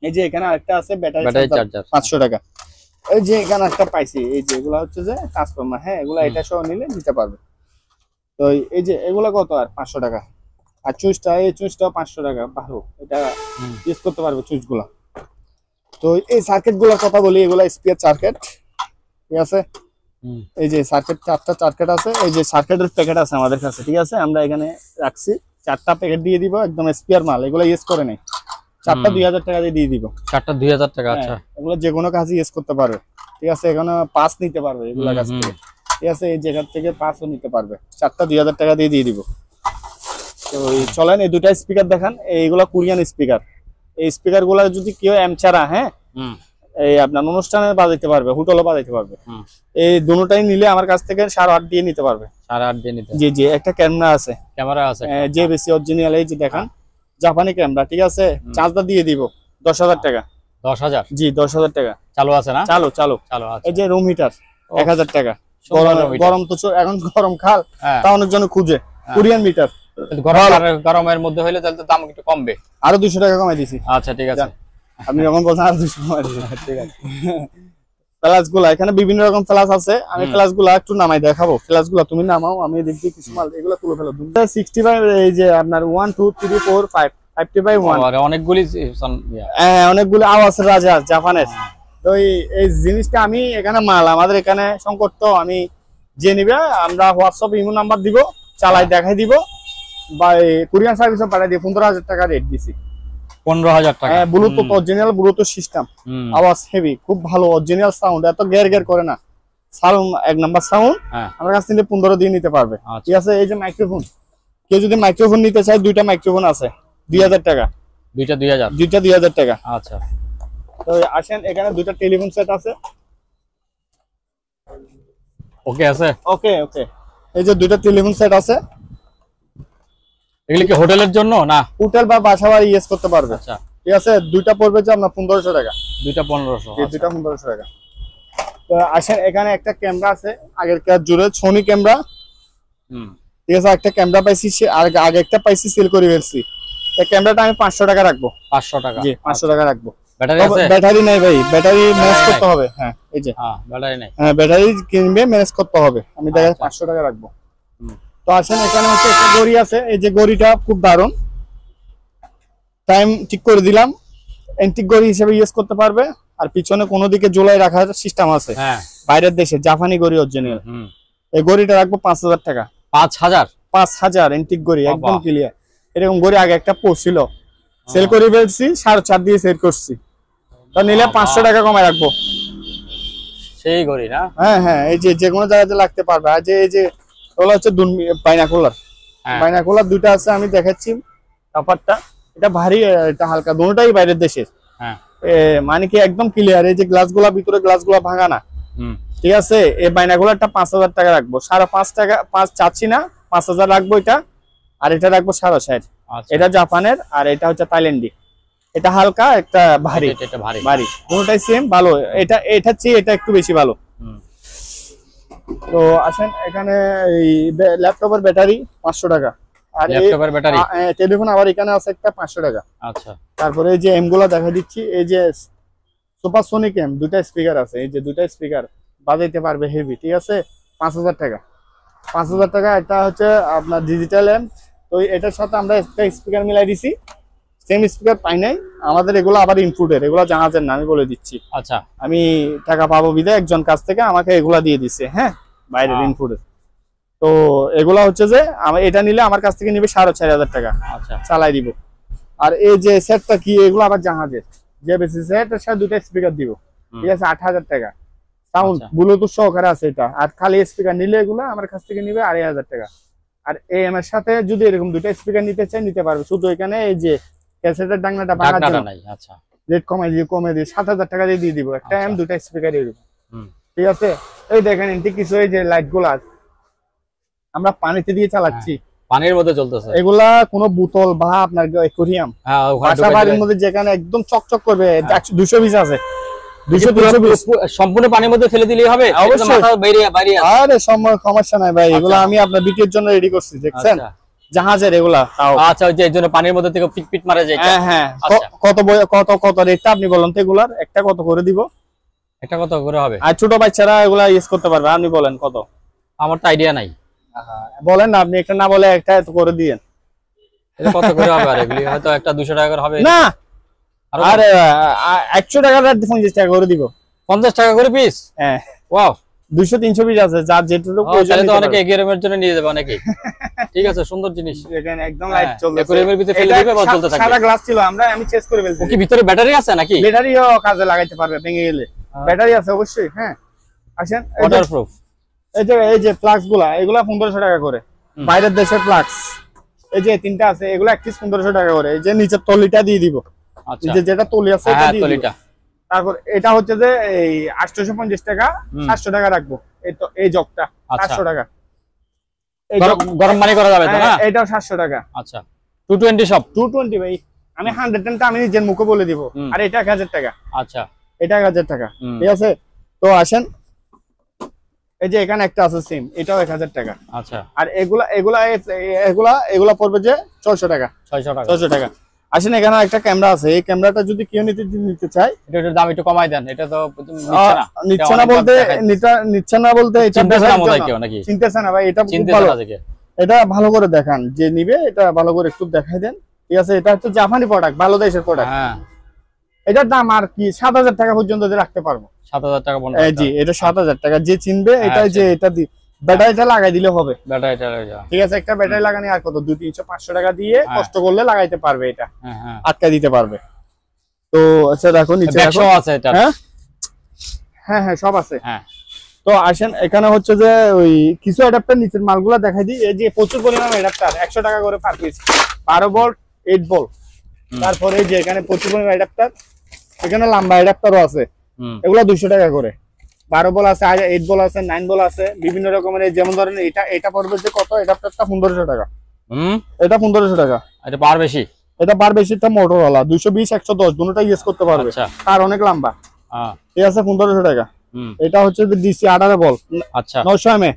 [SPEAKER 1] এই যে এখানে আরেকটা আছে ব্যাটারি চার্জার 500 টাকা। এই যে এখানে একটা পাইছি, এই যে এগুলা হচ্ছে যে ট্রান্সফরমার, হ্যাঁ, এগুলা এটা সহ নিলে নিতে পারবে। তো এই যে এগুলা কত, আর 500 টাকা। আর চুজটা, এই চুজটাও 500 টাকা, ভালো, এটা ইউজ করতে পারবে চুজ গুলা। তো এই সার্কিট গুলার কথা বলি, এগুলা স্পিয়ার সার্কিট, ঠিক আছে। এই যে সার্কিট 4টা সার্কিট আছে, এই যে সার্কিটের প্যাকেট আছে আমাদের কাছে, ঠিক আছে। আমরা এখানে রাখছি 4টা প্যাকেট দিয়ে দিব, একদম স্পেয়ার মাল, এগুলো ইউজ করে নাই। 4টা 2000 টাকা দিয়ে দিব।
[SPEAKER 2] 4টা 2000 টাকা। আচ্ছা,
[SPEAKER 1] এগুলো যে কোনো কাজে ইউজ করতে পারবে, ঠিক আছে। এখানে পাস নিতে পারবে এগুলা কাছ থেকে, ঠিক আছে। এই জায়গা থেকে পাসও নিতে পারবে। 4টা 2000 টাকা দিয়ে দিব। তো চলেন এই দুটা স্পিকার দেখান। এইগুলা কোরিয়ান স্পিকার। এই স্পিকার গুলা যদি কেউ এমচারা, হ্যাঁ, এই আপনার অনুষ্ঠানে বাজাইতে পারবে, হোটেলে বাজাইতে পারবে। এই দুটোটাই নিলে আমার কাছ থেকে 8.5 দিয়ে নিতে পারবে।
[SPEAKER 2] 8.5 দিয়ে নিতে?
[SPEAKER 1] জি জি। একটা ক্যামেরা আছে, যে বেশি অরিজিনাল, এই যে দেখান, জাপানি ক্যামেরা, ঠিক আছে। চার্জটা দিয়ে দিব 10,000 টাকা।
[SPEAKER 2] 10,000?
[SPEAKER 1] জি, 10,000 টাকা।
[SPEAKER 2] চালু আছে না?
[SPEAKER 1] চালু চালু। এই যে রুম হিটার 1000 টাকা। গরম তো এখন গরম খাল, তা অনেকজন খুঁজে। কোরিয়ান মিটার,
[SPEAKER 2] গরমের মধ্যে হইলে তাহলে তো দাম একটু কমবে।
[SPEAKER 1] আরো 200 টাকা কমাই দিছি।
[SPEAKER 2] আচ্ছা, ঠিক আছে।
[SPEAKER 1] আপনি যখন বলছেন আরো 200 কমাই দিছি। ঠিক আছে। ফ্ল্যাশ গুলা এখানে বিভিন্ন রকম ফ্ল্যাশ আছে। আমি ফ্ল্যাশ গুলা একটু নামাই দেখাবো। ফ্ল্যাশ গুলা তুমি নামাও, আমি দেখি কিছু মাল এগুলো তুলে ফেলো। 65, এই যে আপনার 1 2 3 4 5 50/1,
[SPEAKER 2] অনেকগুলি
[SPEAKER 1] অনেকগুলো আওয়াজের রাজা জাপানের। তো এই জিনিসটা আমি এখানে মাল আমাদের এখানে সংকট, তো আমি যে নিবে আমরা হোয়াটসঅ্যাপ ইমো নাম্বার দিব, চালাই দেখাই দিব, বা কোরিয়ান সার্ভিসে পাঠিয়ে দিব। 15,000 টাকা রেট দিছি।
[SPEAKER 2] 15,000 টাকা।
[SPEAKER 1] ব্লুটুথ, অরিজিনাল ব্লুটুথ সিস্টেম, আওয়াজ হেভি, খুব ভালো অরিজিনাল সাউন্ড, এত গের গের করে না। Sound 1 number sound. আমার কাছে নিলে 15 দিয়ে নিতে পারবে, ঠিক আছে। এই যে মাইক্রোফোন, কেউ যদি মাইক্রোফোন নিতে চায়, 2টা মাইক্রোফোন আছে, 2000 টাকা। 2টা 2000 টাকা।
[SPEAKER 2] আচ্ছা।
[SPEAKER 1] তো আসেন, এখানে 2টা টেলিফোন সেট আছে।
[SPEAKER 2] ওকে আছে?
[SPEAKER 1] ওকে ওকে। এই যে 2টা টেলিফোন সেট আছে।
[SPEAKER 2] এগুলো কি হোটেলের জন্য না?
[SPEAKER 1] হোটেল বা বাসা বাড়ি ইউজ করতে পারবে।
[SPEAKER 2] আচ্ছা,
[SPEAKER 1] ঠিক আছে। 2টা পড়বে যে আপনার 1500 টাকা।
[SPEAKER 2] 2টা 1500?
[SPEAKER 1] এই 2টা 1500 টাকা। তো আসেন, এখানে একটা ক্যামেরা আছে, আগের কাজ জুড়ে সোনি ক্যামেরা। ঠিক আছে। একটা ক্যামেরা পাইছি, আর আগে একটা পাইছি, সেল করে ফেলছি। এই ক্যামেরাটা আমি 500 টাকা রাখবো।
[SPEAKER 2] 500 টাকা?
[SPEAKER 1] জি, 500 টাকা রাখবো।
[SPEAKER 2] ব্যাটারি আছে?
[SPEAKER 1] ব্যাটারি নাই ভাই, ব্যাটারি ম্যানেজ করতে হবে। হ্যাঁ, এই যে
[SPEAKER 2] ব্যাটারি নাই।
[SPEAKER 1] হ্যাঁ, ব্যাটারি কিনবে, ম্যানেজ করতে হবে। আমি দেখেন 500 টাকা রাখবো। তো আসেন, এখানে হচ্ছে একটা ঘড়ি আছে। এই যে ঘড়িটা খুব দারুণ, টাইম ঠিক করে দিলাম, এন্টিক ঘড়ি হিসেবে ইউজ করতে পারবে। আর পিছনে কোনো দিকে ঝোলাই রাখার সিস্টেম আছে। বাইরের দেশে জাপানি ঘড়ি অরিজিনাল। এই ঘড়িটা রাখবো 5,000 টাকা।
[SPEAKER 2] 5,000?
[SPEAKER 1] এন্টিক ঘড়ি, একদম ক্লিয়ার। এরকম ঘড়ি আগে একটা পড়ছিল, সেল করে ফেলছি, 4.5 দিয়ে সেল করছি। তো নিলে 500 টাকা কমায় রাখবো।
[SPEAKER 2] সেই ঘড়ি না?
[SPEAKER 1] হ্যাঁ হ্যাঁ। এই যে কোনো জায়গাতে লাগতে পারবে। আর এই যে ওগুলো হচ্ছে বাইনাকুলার। বাইনাকুলার 2টা আছে, আমি দেখাচ্ছি কাপড়টা। এটা ভারী, এটা হালকা, দুটোটাই বাইরের দেশের। মানে কি একদম ক্লিয়ার। এই যে গ্লাসগুলা, ভিতরে গ্লাসগুলা ভাঙা না, ঠিক আছে। এই বাইনাকুলারটা 5,000 টাকা রাখবো। 5.5 টাকা, 5 চাচ্ছি না, 5,000 রাখবো এটা। আর এটা রাখবো 60,000। এটা জাপানের, আর এটা হচ্ছে থাইল্যান্ডি। এটা হালকা, একটা ভারী।
[SPEAKER 2] এটা ভারী।
[SPEAKER 1] দুটোটাই সেম, ভালো। এটা চেয়ে এটা একটু বেশি ভালো। তো আসেন, এখানে এই ল্যাপটপের ব্যাটারি 500 টাকা। আর
[SPEAKER 2] ল্যাপটপের ব্যাটারি,
[SPEAKER 1] টেলিফোন আবার এখানে আছে একটা 500 টাকা।
[SPEAKER 2] আচ্ছা।
[SPEAKER 1] তারপরে এই যে এম গুলা দেখা দিচ্ছি, এই যে সুপারসনিক এম, 2টা স্পিকার আছে। এই যে 2টা স্পিকার বাজাইতে পারবে, হেভি, ঠিক আছে। 5,000 টাকা। 5,000 টাকা। এটা হচ্ছে আপনার ডিজিটাল এম। তো এটার সাথে আমরা একটা স্পিকার মিলাই দিছি, সেম স্পিকার পাই নাই আমাদের। এগুলো আবার ইনক্লুডেড, এগুলো জাহাজের না, আমি বলে দিচ্ছি।
[SPEAKER 2] আচ্ছা।
[SPEAKER 1] আমি টাকা পাবো বিদায় একজন কাছ থেকে আমাকে এগুলা দিয়ে দিছে, হ্যাঁ, বাইরের ইনক্লুডেড। তো এগুলা হচ্ছে যে এটা নিলে আমার কাছ থেকে নিবে 4,500 টাকা।
[SPEAKER 2] আচ্ছা,
[SPEAKER 1] চালাই দিব। আর এই যে সেটটা কি, এগুলো আবার জাহাজের, যে বেশি সেটের সাথে 2টা স্পিকার দিব, ঠিক আছে। 8,000 টাকা। সাউন্ড ব্লুটুথ সহকারে আছে এটা। আর খালি স্পিকার নিলে এগুলো আমার কাছ থেকে নিবে 2,500 টাকা। আর এম এর সাথে যদি এরকম 2টা স্পিকার নিতে চাই, নিতে পারবে। শুধু এখানে এই যে ক্যাসেটের ডাকনাটা ভাঙার জন্য
[SPEAKER 2] আচ্ছা,
[SPEAKER 1] রেট কমে দিয়ে 7,000 টাকা দিয়ে দিব। একটা এম, 2টা স্পিকার দিয়ে দিব, ঠিক আছে। এই দেখেন এন্টি কিছু, এই যে লাইট গুলা আমরা পানিতে দিয়ে চালাচ্ছি,
[SPEAKER 2] পানির মধ্যে চলতেছে।
[SPEAKER 1] এগুলা কোনো বোতল বা আপনার অ্যাকোয়ারিয়াম, বাসা বাড়ির মধ্যে যেখানে একদম চকচক করবে, 220 আছে, 220
[SPEAKER 2] সম্পূর্ণ পানির মধ্যে ফেলে দিলেই হবে?
[SPEAKER 1] অবশ্যই। আরে সমস্যা নাই ভাই, এগুলা আমি আপনার বিক্রির জন্য রেডি করছি, দেখছেন, জাহাজের এগুলা।
[SPEAKER 2] আচ্ছা, ওই যে এর জন্য পানির মধ্যে থেকে পিট মারে যায়।
[SPEAKER 1] হ্যাঁ। কত রেটটা আপনি বলেন তো? এগুলার একটা কত করে দিব?
[SPEAKER 2] একটা কত করে হবে?
[SPEAKER 1] আর ছোট বাচ্চারা এগুলা ইউজ করতে পারবে, আপনি বলেন কত?
[SPEAKER 2] আমার তো আইডিয়া নাই।
[SPEAKER 1] বলেন না, আপনি একটা না বলে একটা এত করে দিয়েন।
[SPEAKER 2] এটা কত করে হবে? আর এগুলি হয়তো একটা 200 টাকা করে হবে
[SPEAKER 1] না। আরে 100 টাকা 50 টাকা করে দিব।
[SPEAKER 2] 50 টাকা করে পিস?
[SPEAKER 1] হ্যাঁ।
[SPEAKER 2] ওয়াও
[SPEAKER 1] 200-300 পিস আছে, যার যেটুকু প্রয়োজন
[SPEAKER 2] তাহলে তো অনেকে একুয়ারিয়ামের জন্য নিয়ে যাবে অনেকে। ঠিক আছে, সুন্দর জিনিস।
[SPEAKER 1] দেখেন একদম লাইট চলছে,
[SPEAKER 2] একুয়ারিয়ামের ভিতরে ফেলে দিবে বা চলতে থাকবে।
[SPEAKER 1] সাদা গ্লাস ছিল, আমি চেঞ্জ করে ফেলছি।
[SPEAKER 2] কি ভিতরে ব্যাটারি আছে নাকি?
[SPEAKER 1] ব্যাটারিও কাজে লাগাইতে পারবে ভেঙে গেলে, ব্যাটারি আছে অবশ্যই। হ্যাঁ আসেন,
[SPEAKER 2] ওয়াটারপ্রুফ।
[SPEAKER 1] এই যে ফ্লাক্স গুলা, এগুলা 1500 টাকা করে, বাইরের দেশের ফ্লাক্স। এই যে তিনটা আছে, এগুলা এক পিস 1500 টাকা করে। এই যে নিচের তলিটা দিয়ে দিব,
[SPEAKER 2] আচ্ছা
[SPEAKER 1] যেটা তলি আছে এটা দিয়ে দিব।
[SPEAKER 2] তলিটা।
[SPEAKER 1] তারপর এটা হচ্ছে যে এই 850 টাকা, 700 টাকা রাখবো। এই জগটা 700 টাকা।
[SPEAKER 2] গরম পানি করা যাবে তো না?
[SPEAKER 1] এটাও 700 টাকা।
[SPEAKER 2] আচ্ছা 220 সব
[SPEAKER 1] 220 ভাই, আমি 110 টা আমি নিজের মুখে বলে দিব। আর এটা 1000 টাকা।
[SPEAKER 2] আচ্ছা
[SPEAKER 1] এটা 1000 টাকা, ঠিক আছে। তো আসেন, এই যে এখানে একটা আছে সিম, এটাও 1000 টাকা।
[SPEAKER 2] আচ্ছা
[SPEAKER 1] আর এগুলা পড়বে যে 600 টাকা। 600 টাকা। আসেন, এখানে একটা ক্যামেরা আছে, এই ক্যামেরাটা যদি কেউ নিতে চায়,
[SPEAKER 2] এটার দাম একটু কমাই দেন। এটা তো
[SPEAKER 1] নিচ্ছে না বলতে এটা চিন্তাছে না ভাই, এটা খুব ভালো। এটা ভালো করে দেখান, যে নিবে এটা ভালো করে একটু দেখাই দেন, ঠিক আছে। এটা হচ্ছে জাপানি প্রোডাক্ট, ভালো দেশের প্রোডাক্ট। এটার দাম আর কি 7000 টাকা পর্যন্ত রাখতে পারবো।
[SPEAKER 2] 7000 টাকা পর্যন্ত?
[SPEAKER 1] জি, এটা 7000 টাকা। যে চিনবে এটা, যে এটা ব্যাটারিটা লাগাই দিলে হবে। ঠিক আছে, একটা ব্যাটারি লাগানি আর কত 200-300-500 টাকা দিয়ে কষ্ট করলে লাগাইতে পারবে, এটা আটকা দিতে পারবে। তো আচ্ছা দেখো, নিচে দেখো
[SPEAKER 2] আছে এটা।
[SPEAKER 1] হ্যাঁ হ্যাঁ সব আছে। তো আসেন, এখানে হচ্ছে যে ওই কিছু অ্যাডাপ্টার নিচের মালগুলা দেখাই দিই। এই যে প্রচুর পরিমাণ অ্যাডাপ্টার, 100 টাকা করে পার পিস, 12 ভোল্ট 8 ভোল্ট। তারপরে এই যে এখানে প্রচুর পরিমাণ অ্যাডাপ্টার, এখানে লম্বা অ্যাডাপ্টারও আছে, এগুলা 200 টাকা করে। 12 বল আছে, 8 বল আছে, 9 বল আছে, বিভিন্ন রকমের। যেমন ধরেন এটা পড়বে যে কত, অ্যাডাপ্টারটা 1500 টাকা। এটা 1500 টাকা।
[SPEAKER 2] এটা বার বেশি,
[SPEAKER 1] এটা বার বেশিটা মোটরওয়ালা 220-110 দুটোটা ইউজ করতে পারবে। আর অনেক লম্বা, ঠিক আছে, 1500 টাকা। এটা হচ্ছে ডিসি 18 বল,
[SPEAKER 2] আচ্ছা
[SPEAKER 1] 900 mAh।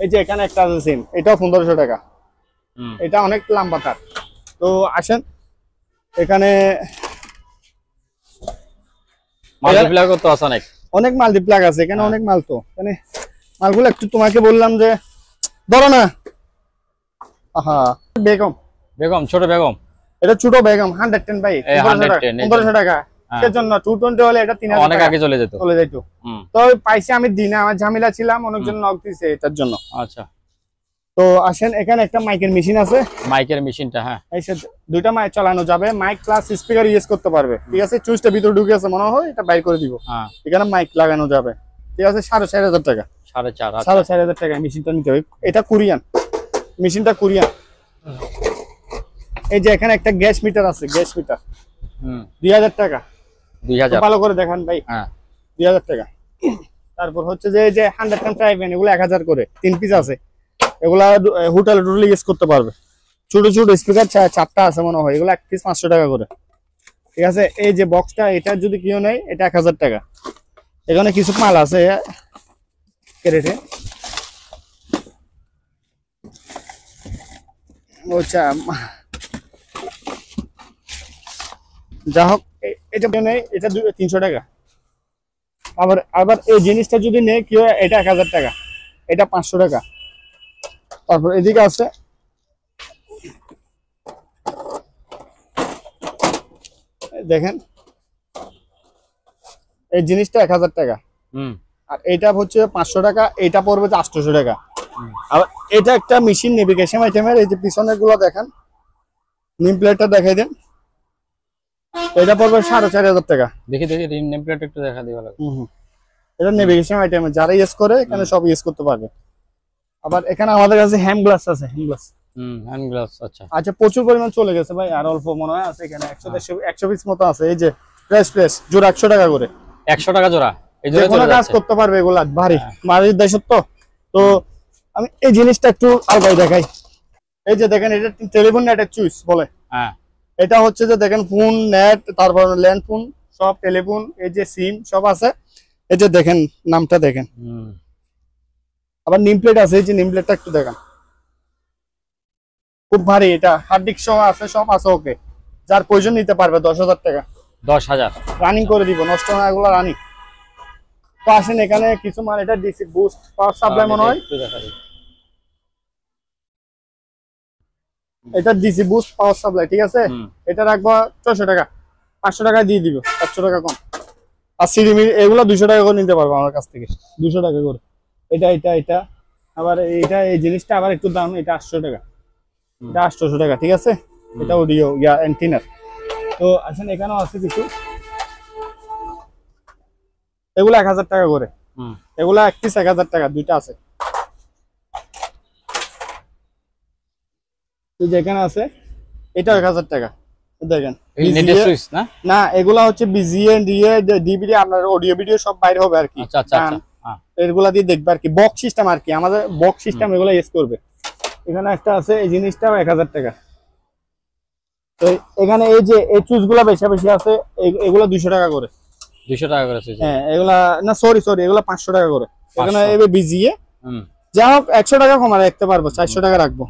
[SPEAKER 1] এই যে এখানে একটা আছে সিম, এটাও 1500 টাকা। এটা অনেক লম্বা তার। তো আসেন, এখানে
[SPEAKER 2] মাল্টিপ্লাই করতে আছে
[SPEAKER 1] অনেক মাল্টিপ্লাগ আছে এখানে, অনেক মাল। তো মানে মালগুলো একটু তোমাকে বললাম যে ধরো না। বেগম ছোট বেগম, এটা ছোট বেগম 110 ভাই, 1500 টাকা। সেজন্য 220 হলে এটা 3000
[SPEAKER 2] অনেক আগে চলে যেত।
[SPEAKER 1] তো পাইছি আমি দিনে, আমার ঝামেলা ছিলাম, অনেকজন নক দিছে এটার জন্য।
[SPEAKER 2] আচ্ছা,
[SPEAKER 1] তো আসেন, এখানে একটা মাইকের মেশিন আছে।
[SPEAKER 2] মাইকের মেশিনটা, হ্যাঁ,
[SPEAKER 1] এই দুইটা মাইক চালানো যাবে, মাইক প্লাস স্পিকার ইউজ করতে পারবে, ঠিক আছে। চুইসটা ভিতরে ঢুকে আছে মনে হয়, এটা বাইর করে দিব। এখানে মাইক লাগানো যাবে, ঠিক আছে। 4500 টাকা। 4500 টাকা মেশিনটা নিতে হবে। এটা কোরিয়ান, মেশিনটা কোরিয়ান। এই যে এখানে একটা গ্যাস মিটার আছে, গ্যাস মিটার 2000 টাকা।
[SPEAKER 2] 2000
[SPEAKER 1] ভালো করে দেখান ভাই। 2000 টাকা। তারপর হচ্ছে যে এই যে 110 ফ্রাই প্যান, এগুলো 1000 করে, 3 পিস আছে। এগুলা হোটেল ইউজ করতে পারবে। ছোট ছোট স্পিকার 4টা আছে মনে হয়, এগুলো এক পিস 500 টাকা করে, ঠিক আছে। এই যে বক্সটা, এটা যদি কেউ নেয়, এটা 1000 টাকা। এখানে কিছু মাল আছে ক্যারেটে। আচ্ছা, যা হোক, এটা নেই, এটা 300 টাকা। আবার এই জিনিসটা যদি নেই কেউ, এটা 1000 টাকা, এটা 500 টাকা। তারপর এদিকে আছে দেখেন, এই জিনিসটা 1000 টাকা। আর এটা হচ্ছে 500 টাকা। এটা পড়বে 800 টাকা। আবার এটা একটা মেশিন নেভিগেশন আইটেমের। এই যে পিছনের গুলো দেখেন, নেম প্লেটটা দেখাই দেন। এটা পড়বে 4500 টাকা।
[SPEAKER 2] দেখি নেম প্লেট একটু দেখা দিই ভালো।
[SPEAKER 1] এটা নেভিগেশন আইটেমের, যারা ইউজ করে এখানে সব ইউজ করতে পারবে। আবার এখানে আমাদের কাছে হ্যান্ড গ্লাস আছে, হ্যান্ড গ্লাস। আচ্ছা, প্রচুর পরিমাণ চলে গেছে ভাই, আর অল্প মনে হয় আছে এখানে। 100 পিস মতো আছে। এই যে প্রেস জোড়া 100 টাকা করে।
[SPEAKER 2] 100 টাকা জোড়া, এই জোড়া
[SPEAKER 1] কোনো কাজ করতে পারবে। এগুলা ভারী দেশের তো আমি এই জিনিসটা একটু আলগাই দেখাই। এই যে দেখেন, এটা টেলিফোন নেটের চুইস বলে। এটা হচ্ছে যে দেখেন, ফোন নেট, তারপর ল্যান্ড ফোন, সব টেলিফোন, এই যে সিম সব আছে। এই যে দেখেন, নামটা দেখেন। আবার নেম প্লেট আছে, এই যে নেম প্লেটটা একটু দেখেন, খুব ভারী। এটা হার্ড ডিস্ক সহ আছে, সব আছে। ওকে, যার প্রয়োজন নিতে পারবে। 10,000 টাকা।
[SPEAKER 2] 10,000
[SPEAKER 1] রানিং করে দিব, নষ্ট না, এগুলো রানিং। তো আসেন, এখানে কিছু মাল, এটা ডিসি বুস্ট পাওয়ার সাপ্লাই মনে হয়, এটা ডিসি বুস্ট পাওয়ার সাপ্লাই, ঠিক আছে। এটা রাখবো 600 টাকা। 500 টাকা দিয়ে দিব, 100 টাকা কম। আর সিডিমি এগুলো 200 টাকা করে নিতে পারবো আমার কাছ থেকে, 200 টাকা করে। এটা আবার এটা এই জিনিসটা আবার একটু দাম, এটা 800 টাকা, এটা 800 টাকা, ঠিক আছে। এটা অডিও অ্যান্টিনার। তো আসেন এখানেও আছে কিছু, এগুলো 1000 টাকা করে, এগুলা এক পিস 1000 টাকা, দুইটা আছে। যেখানে আছে এটা 1000 টাকা, দেখেন না এগুলা হচ্ছে বিজিএ দিয়ে ডিভিডি, আপনার অডিও ভিডিও সব বাইরে হবে আর কি। এগুলা দিয়ে দেখবে আর কি, বক্স সিস্টেম আর কি, আমাদের বক্স সিস্টেম এগুলা ইউজ করবে। এখানে একটা আছে, এই জিনিসটাও 1000 টাকা। তো এখানে এই যে এই চুজ গুলা বেশি বেশি আছে, এগুলা 200 টাকা করে।
[SPEAKER 2] 200 টাকা করে?
[SPEAKER 1] হ্যাঁ এগুলা না, সরি এগুলা 500 টাকা করে। এখানে এই বিজিএ যা হোক 100 টাকা কমায় রাখতে পারবো, 400 টাকা রাখবো।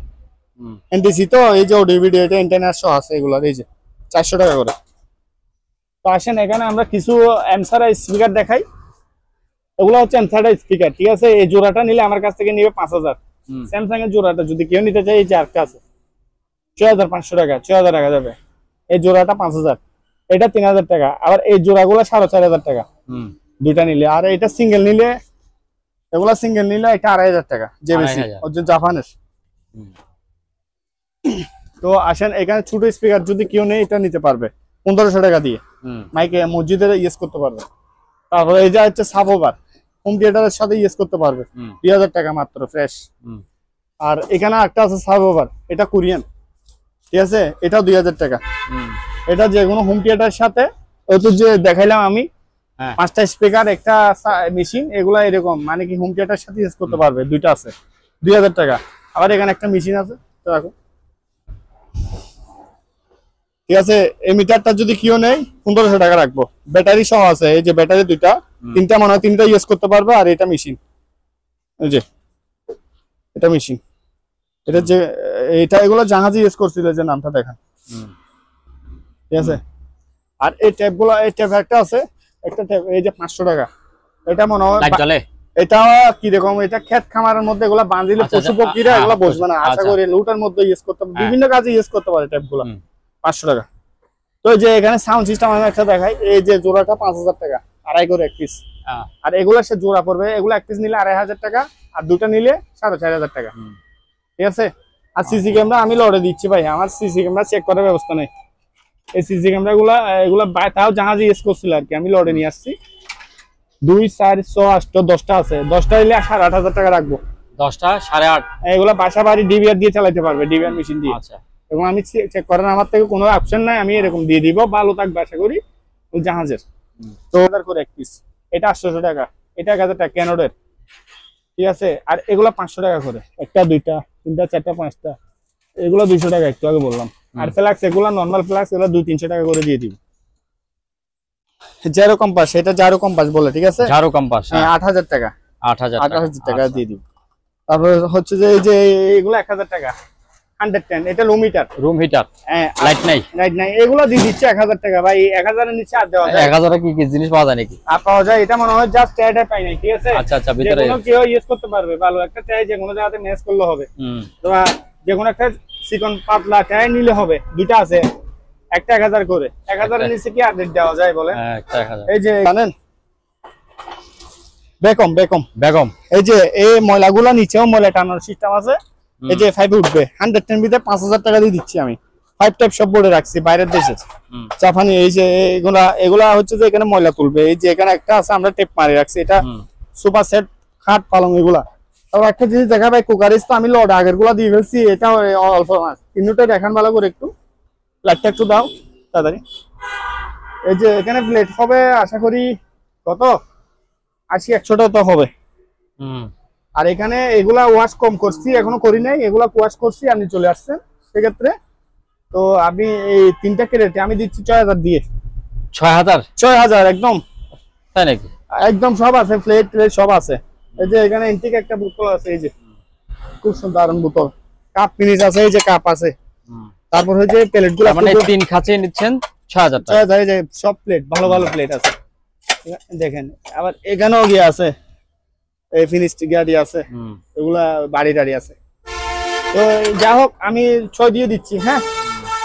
[SPEAKER 1] এনটিসি তো এই যে অডিও ভিডিও, এটা ইন্টারন্যাশনাল আছে, এগুলা এই যে 400 টাকা করে। তো আসেন এখানে আমরা কিছু এমসারা স্পিকার দেখাই। এগুলো হচ্ছে এমসারা স্পিকার, ঠিক আছে। এই জোড়াটা নিলে আমার কাছ থেকে নিবে 5000। স্যামসাং এর জোড়াটা যদি কেউ নিতে চায়, এই যে আরেকটা আছে 6500 টাকা, 6000 টাকা যাবে। এই জোড়াটা 5000, এটা 3000 টাকা। আবার এই জোড়াগুলো 4500 টাকা দুইটা নিলে। আর এটা সিঙ্গেল নিলে, এগুলা সিঙ্গেল নিলে এটা 2500 টাকা, যে বেশি হচ্ছে জাপানের। তো আসেন এখানে ছোট স্পিকার যদি কেউ নেই, এটা নিতে পারবে 1500 টাকা দিয়ে, মাইকে মসজিদে ইউজ করতে পারবে। তারপরে এই যে হচ্ছে সাবওভার, হোম থিয়েটারের সাথে ইউজ করতে পারবে, 2000 টাকা মাত্র, ফ্রেশ। আর এখানে একটা আছে সাবওভার, এটা কোরিয়ান, ঠিক আছে, এটাও 2000 টাকা। এটা যে কোনো হোম থিয়েটারের সাথে, ওই তো যে দেখাইলাম আমি 5টা স্পিকার, একটা মেশিন, এগুলা এরকম মানে কি হোম থিয়েটারের সাথে ইউজ করতে পারবে, দুইটা আছে, 2000 টাকা। আবার এখানে একটা মেশিন আছে, তো রাখো, ঠিক আছে। এই মিটারটা যদি কেউ নেই 1500 টাকা রাখবো, ব্যাটারি সহ আছে। এই যে ব্যাটারি দুইটা, তিনটা মনে হয়, তিনটা ইউজ করতে পারবে। আর এটা মেশিন, এই যে এটা মেশিন, এটা যে এটা এগুলো জাহাজে ইউজ করছিল, যে নামটা দেখেন, ঠিক আছে। আর এই ট্যাপ গুলো, এই ট্যাপ একটা আছে, একটা ট্যাপ, এই যে 500 টাকা। এটা মনে হয় এটা কিরকম, এটা ক্ষেত খামারের মধ্যে এগুলা বাঁধিলে পশু পক্ষীরা এগুলা বসবে না, আশা করি লুটার মধ্যে ইউজ করতে, বিভিন্ন কাজে ইউজ করতে পারে ট্যাপ গুলা, 500 টাকা। তো যে এখানে সাউন্ড সিস্টেম আমি একটা দেখাই, এই যে জোড়াটা 5000 টাকা, আড়াই করে এক পিস। আর এগুলা সে জোড়া পড়বে, এগুলো এক পিস নিলে 2500 টাকা, আর দুটা নিলে 4500 টাকা, ঠিক আছে। আর সিসি ক্যামেরা আমি লড়ে দিচ্ছি ভাই, আমার সিসি ক্যামেরা চেক করার ব্যবস্থা নেই। এই সিসি ক্যামেরা এগুলা তাও জাহাজে ইউজ করছিল আর কি, আমি লড়ে নিয়ে আসছি। 2, 4, 6, 8, 10টা আছে, 10টা নিলে 8500 টাকা রাখবো।
[SPEAKER 2] 10টা 8.5?
[SPEAKER 1] এগুলা বাসা বাড়ি ডিভিআর দিয়ে চালাতে পারবে, ডিভিআর মেশিন দিয়ে।
[SPEAKER 2] আচ্ছা,
[SPEAKER 1] এবং আমি চেক করার আমার থেকে কোনো অপশন নাই, আমি এরকম দিয়ে দিব, ভালো থাকবে আশা করি ওই জাহাজের। তো 1000 করে এক পিস, এটা 800 টাকা, এটা 1000 টাকা ক্যানোডের, ঠিক আছে। আর এগুলা 500 টাকা করে, একটা, দুইটা, তিনটা, চারটা, 5টা, এগুলো 200 টাকা, একটু আগে বললাম। আর ফ্ল্যাক্স, এগুলা নর্মাল ফ্ল্যাক্স, এগুলো 200-300 টাকা করে দিয়ে দিব। জারো কম্পাস, এটা জারো কম্পাস বলে, ঠিক আছে।
[SPEAKER 2] জারো কম্পাস,
[SPEAKER 1] 8000 টাকা, 8000 টাকা দিয়ে দিব। তারপর হচ্ছে যে এই যে এগুলো 1000 টাকা, 110, এটা রুম হিটার, লাইট নাই, এগুলো দিয়ে দিচ্ছে 1000 টাকা ভাই। 1000 এর নিচে আর দেওয়া যায়?
[SPEAKER 2] 1000 এ কি জিনিস পাওয়া যায় নাকি?
[SPEAKER 1] আর পাওয়া যায়, এটা মনে হয় জাস্ট ট্যাগটা পাই নাই, ঠিক আছে।
[SPEAKER 2] আচ্ছা, ভিতরে
[SPEAKER 1] যে কোনো কেউ ইউজ করতে পারবে, ভালো একটা ট্যাগ, যে কোনো জায়গাতে ম্যাচ করলে হবে। তোমরা যে কোনো একটা চিকন পাতলা ট্যাগ নিলে হবে, দুইটা আছে, একটা 1000 করে। 1000 এর নিচে কি আর দেওয়া যায় বলে?
[SPEAKER 2] একটা 1000।
[SPEAKER 1] এই যে জানেন বেগম, এই যে এই ময়লাগুলা নিচেও ময়লা টানার সিস্টেম আছে। এই যে 5 উঠবে, 110 ভিতরে 5000 টাকা দিয়ে দিচ্ছি আমি। 5 টাইপ সব বোর্ডে রাখছি, বাইরের দেশে জাপানি। এই যে এগুলা হচ্ছে যে এখানে ময়লা তুলবে। এই যে এখানে একটা আছে, আমরা টেপ মারি রাখছি, এটা সুপার সেট, খাট, পালং, এগুলা। তারপর একটা জিনিস দেখা ভাই, কুকারিস তো আমি লোড আগের গুলা দিয়ে ফেলছি, এটা অল্প মাছ, তিনটা দেখান ভালো করে, একটু লাইটটা একটু দাও তাড়াতাড়ি। এই যে এখানে প্লেট হবে আশা করি কত 80-100 তো হবে। আর এখানে এগুলা ওয়াশ কম করছি, এখনো করি নাই, এগুলা ওয়াশ করছি, আপনি চলে আসছেন সেক্ষেত্রে। তো আপনি এই 3টা ক্রেটে আমি দিচ্ছি 6000 দিয়ে। 6000 একদম,
[SPEAKER 2] তাই নাকি?
[SPEAKER 1] একদম সব আছে, প্লেট সব আছে। এই যে এখানে এন্টিক একটা বোতল আছে, এই যে খুব সুন্দর বোতল, কাপ ফিনিশ আছে, এই যে কাপ আছে। তারপর হচ্ছে প্লেট গুলো,
[SPEAKER 2] মানে 3 খাঁচে নিচ্ছেন 6000 টাকা।
[SPEAKER 1] 6000, এই যে সব প্লেট, ভালো প্লেট আছে দেখেন। আবার এখানেও গিয়ে আছে, এই ফিনিশড গাড়ি আছে, এগুলা বাড়ি টাড়ি আছে। তো যা হোক আমি 6 দিয়ে দিচ্ছি। হ্যাঁ,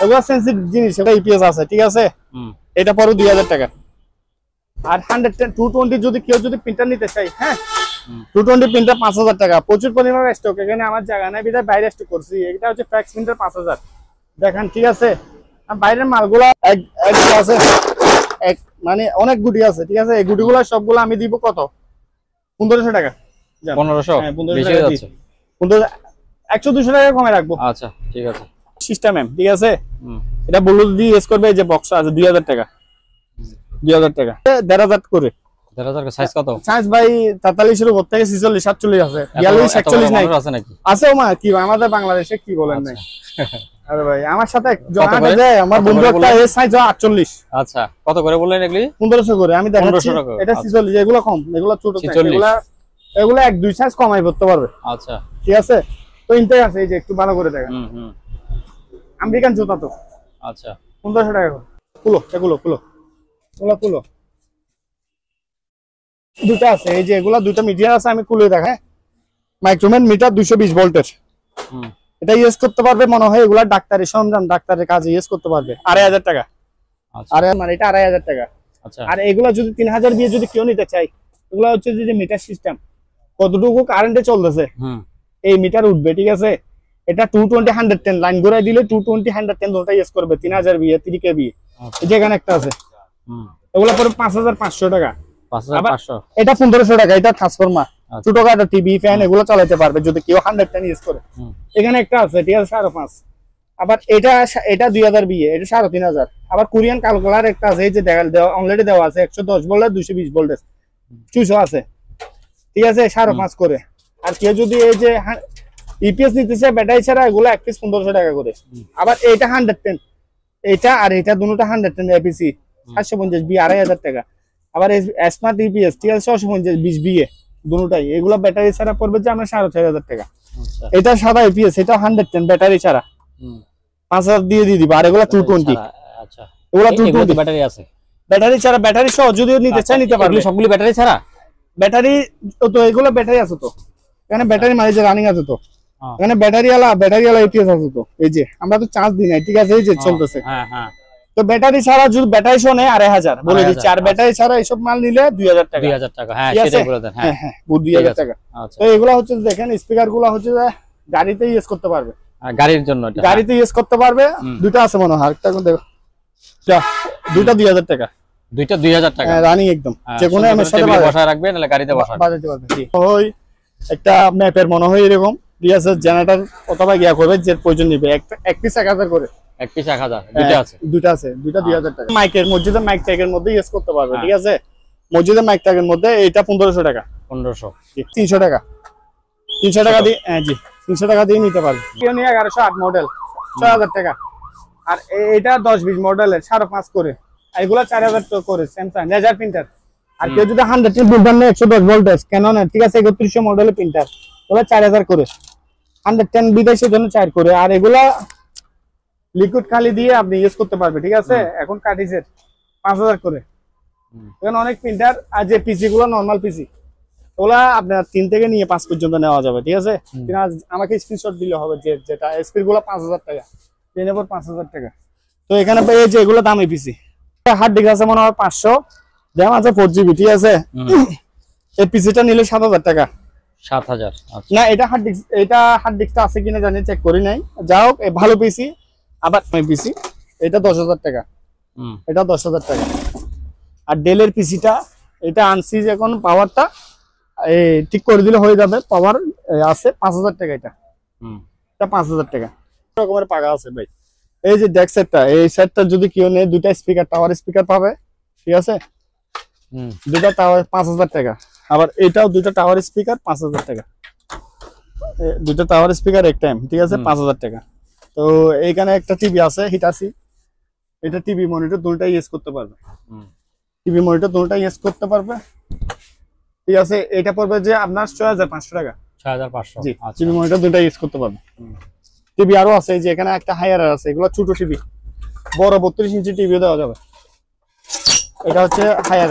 [SPEAKER 1] এগুলা সেন্সিটিভ জিনিস, এটা ইপিএস আছে, ঠিক আছে। এটা পরে 2000 টাকা, আর 110 220 যদি কেউ যদি প্রিন্টার নিতে চাই, হ্যাঁ 220 প্রিন্টার 5000 টাকা। প্রচুর পরিমাণে স্টক, এখানে আমার জায়গা নাই বিধায় বাইরে স্টক করছি। এটা হচ্ছে ফ্যাক্স প্রিন্টার 5000 দেখেন, ঠিক আছে। আর বাইরের মালগুলো এক আছে, এক মানে অনেক গুটি আছে, ঠিক আছে। এই গুটিগুলো সবগুলো আমি দিব কত? 1500 টাকা।
[SPEAKER 2] 1500?
[SPEAKER 1] হ্যাঁ 1500 টাকা দিচ্ছি। 100-200 টাকা কমে রাখবো।
[SPEAKER 2] আচ্ছা ঠিক আছে।
[SPEAKER 1] সিস্টেম এম, ঠিক আছে। এটা ব্লুটুথ দিয়ে ইউজ করবে। এই যে বক্স আছে 2000 টাকা, 2000 টাকা 1500 করে।
[SPEAKER 2] 1500 সাইজ কত?
[SPEAKER 1] সাইজ ভাই 43 এর উপর থেকে 46 47 আছে, 42 41 নাই
[SPEAKER 2] আছে নাকি?
[SPEAKER 1] আছে ও মা, কি আমাদের বাংলাদেশে কি বলেন নাই। আরে ভাই আমার সাথে জনাটা যায়, আমার বন্ধু একটা এর সাইজ 48।
[SPEAKER 2] আচ্ছা কত করে বললেন এগুলি?
[SPEAKER 1] 1500 করে আমি দেখাচ্ছি। এটা 46, এগুলো কম, এগুলো ছোট সাইজ, এগুলো 1-2 সাইজ কমাই করতে পারবে।
[SPEAKER 2] আচ্ছা
[SPEAKER 1] ঠিক আছে। তো ইনটেক আছে, এই যে একটু ভালো করে দেখা। আমেরিকান জুতা তো।
[SPEAKER 2] আচ্ছা
[SPEAKER 1] 1500 টাকা করে। খুলো দুটো আছে, এই যে এগুলা দুটো মিডিয়ার আছে, আমি খুলে দেখা। মাইক্রোম্যান মিটার 220 ভোল্টের। এটা ইউজ করতে পারবে মনে হয়, এগুলা ডাক্তারি সরঞ্জাম, ডাক্তারের কাজে ইউজ করতে পারবে। 2500 টাকা। আরে মানে এটা 2500 টাকা। আচ্ছা। আর এগুলা যদি 3000 দিয়ে যদি কেউ নিতে চাই, এগুলা হচ্ছে যে মিটার সিস্টেম, কতটুকু কারেন্টে চলতেছে এই মিটার উঠবে, ঠিক আছে। এটা 220 110 লাইন ঘুরাই দিলে 220 110 দুটো ইউজ করবে। 3000 বিয়ে 3 কেবি, যেখানে একটা আছে। এগুলা পরে 5500 টাকা। 5500। এটা 1500 টাকা। এটা ট্রান্সফরমার, ছোটখাটো টিভি ফ্যান এগুলো চালাতে পারবে যদি কেউ 110 ইউজ করে। এখানে একটা আছে, ঠিক আছে, 5.5। আবার এটা 2000 বিয়ে, এটা 3500। আবার কোরিয়ান ক্যালকুলার একটা আছে, এই যে দেওয়া অলরেডি দেওয়া আছে 110 ভোল্ট 220 ভোল্টেজ 200 আছে, ঠিক আছে, 5.5 করে। আর কেউ যদি এই যে ইপিএস নিতে চায় ব্যাটারি ছাড়া, এগুলো এক পিস 1500 টাকা করে। আবার এটা 110, এটা আর এটা দুটোটা 110 এপিসি 750 বি 2500 টাকা। আবার স্মার্ট ইপিএস, ঠিক আছে, 650 20 বিয়ে দুটোটাই, এগুলো ব্যাটারি ছাড়া পড়বে যে আমরা 4500 টাকা। এটা সাদা ইপিএস, এটা 110 ব্যাটারি ছাড়া 5000 দিয়ে দিবা। আর এগুলো 220। আচ্ছা এগুলো 220
[SPEAKER 2] ব্যাটারি আছে,
[SPEAKER 1] ব্যাটারি ছাড়া। ব্যাটারি সহ যদি নিতে চায় নিতে পারবে।
[SPEAKER 2] সবগুলো ব্যাটারি ছাড়া?
[SPEAKER 1] ব্যাটারি তো এগুলো ব্যাটারি আছে তো, এখানে ব্যাটারি মানে যে রানিং আছে তো, এখানে ব্যাটারি আলা ইপিএস আছে তো। এই যে আমরা তো চার্জ দিই নাই, ঠিক আছে, এই যে চলতেছে। তো ব্যাটারি ছাড়া যদি ব্যাটারি সহ নেয় 2500 বলে দিচ্ছি। আর ব্যাটারি ছাড়া এইসব মাল নিলে 2000 টাকা।
[SPEAKER 2] 2000 টাকা, হ্যাঁ সেটাই বলে দেন। হ্যাঁ
[SPEAKER 1] হ্যাঁ 2000 টাকা। তো এগুলা হচ্ছে দেখেন, স্পিকার গুলা হচ্ছে যে গাড়িতে ইউজ করতে পারবে,
[SPEAKER 2] গাড়ির জন্য এটা
[SPEAKER 1] গাড়িতে ইউজ করতে পারবে। দুটো আছে মনে হয়, একটা কোন দেখো, দুটো 2000 টাকা।
[SPEAKER 2] দুইটা 2000 টাকা
[SPEAKER 1] রানিং একদম, যে কোনো এর সাথে
[SPEAKER 2] বসায় রাখবে নালে গাড়িতে
[SPEAKER 1] বাজাতে পারবে। ওই একটা ম্যাপের মনে হয় এরকম রিয়াসের জেনারেটর অথবা গিয়া করবে, যে প্রয়োজন নিবে। এক পিস 1000 করে,
[SPEAKER 2] এক পিস 1000। দুটো আছে,
[SPEAKER 1] দুটো আছে, দুটো 2000 টাকা। মাইকের মসজিদের মাইক ট্যাগের মধ্যে ইউজ করতে পারবে, ঠিক আছে। মসজিদের মাইক ট্যাগের মধ্যে এটা 1500 টাকা।
[SPEAKER 2] 1500
[SPEAKER 1] 300 টাকা, 300 টাকা দিয়ে, হ্যাঁ জি 300 টাকা দিয়ে নিতে পারবে। কেউ নিয়ে 1108 মডেল 6000 টাকা। আর এটা 10-20 মডেলের 5.5 করে, এগুলা 4000 টাকা করে। Samsung laser printer. আর কেউ যদি 110 প্রিন্টার নেয় 110 ভোল্টেজ ক্যাননের, ঠিক আছে, 3100 মডেলের প্রিন্টার, ওগুলা 4000 করে। 110 বিদেশের জন্য 4 করে। আর এগুলা লিকুইড খালি দিয়ে আপনি ইউজ করতে পারবে, ঠিক আছে। এখন কাটিজের 5000 করে। এখানে অনেক প্রিন্টার। আর যে পিসি গুলো নরমাল পিসি, ওগুলা আপনার 3 থেকে নিয়ে 5 পর্যন্ত নেওয়া যাবে, ঠিক আছে। আমাকে স্ক্রিনশট দিলে হবে, যেটা এসপির গুলো 5000 টাকা, ট্রেনের পর 5000 টাকা। তো এখানে এই যে এগুলো দামি পিসি, হার্ড ডিস্ক আছে মনে হয় 500, র্যাম আছে 4GB, ঠিক আছে। এই পিসিটা নিলে 7000 টাকা।
[SPEAKER 2] 7000?
[SPEAKER 1] না এটা হার্ড ডিস্কটা আছে কিনা জানি, চেক করি নাই। যাই হোক, ভালো পিসি। আবার পিসি এটা 10000 টাকা, এটা 10000 টাকা। আর ডেলের পিসিটা এটা আনছি, এখন পাওয়ারটা ঠিক করে দিলে হয়ে যাবে। পাওয়ার আছে 5000 টাকা। এটা 5000 টাকা। রকমের পাগা আছে ভাই। এই যে ডেক সেটটা, এই সেটটা যদি কেউ নেয়, দুটা স্পিকার, টাওয়ার স্পিকার পাবে, ঠিক আছে। দুটা টাওয়ার 5000 টাকা। আবার এটাও দুটা টাওয়ার স্পিকার 5000 টাকা। দুটো টাওয়ার স্পিকার এক টাইম, ঠিক আছে, 5000 টাকা। তো এইখানে একটা টিভি আছে হিটাসি, এটা টিভি মনিটর দুটোটাই ইউজ করতে পারবে। টিভি মনিটর দুটোটাই ইউজ করতে পারবে, ঠিক আছে। এটা পড়বে যে আপনার 6500 টাকা।
[SPEAKER 2] 6500?
[SPEAKER 1] জি, টিভি মনিটর দুটোটাই ইউজ করতে পারবে। টিভি আরো আছে, যে এখানে একটা হায়ার আছে, এগুলো ছোট টিভি, বড় 32 ইঞ্চি টিভিও দেওয়া যাবে। এটা হচ্ছে হায়ার,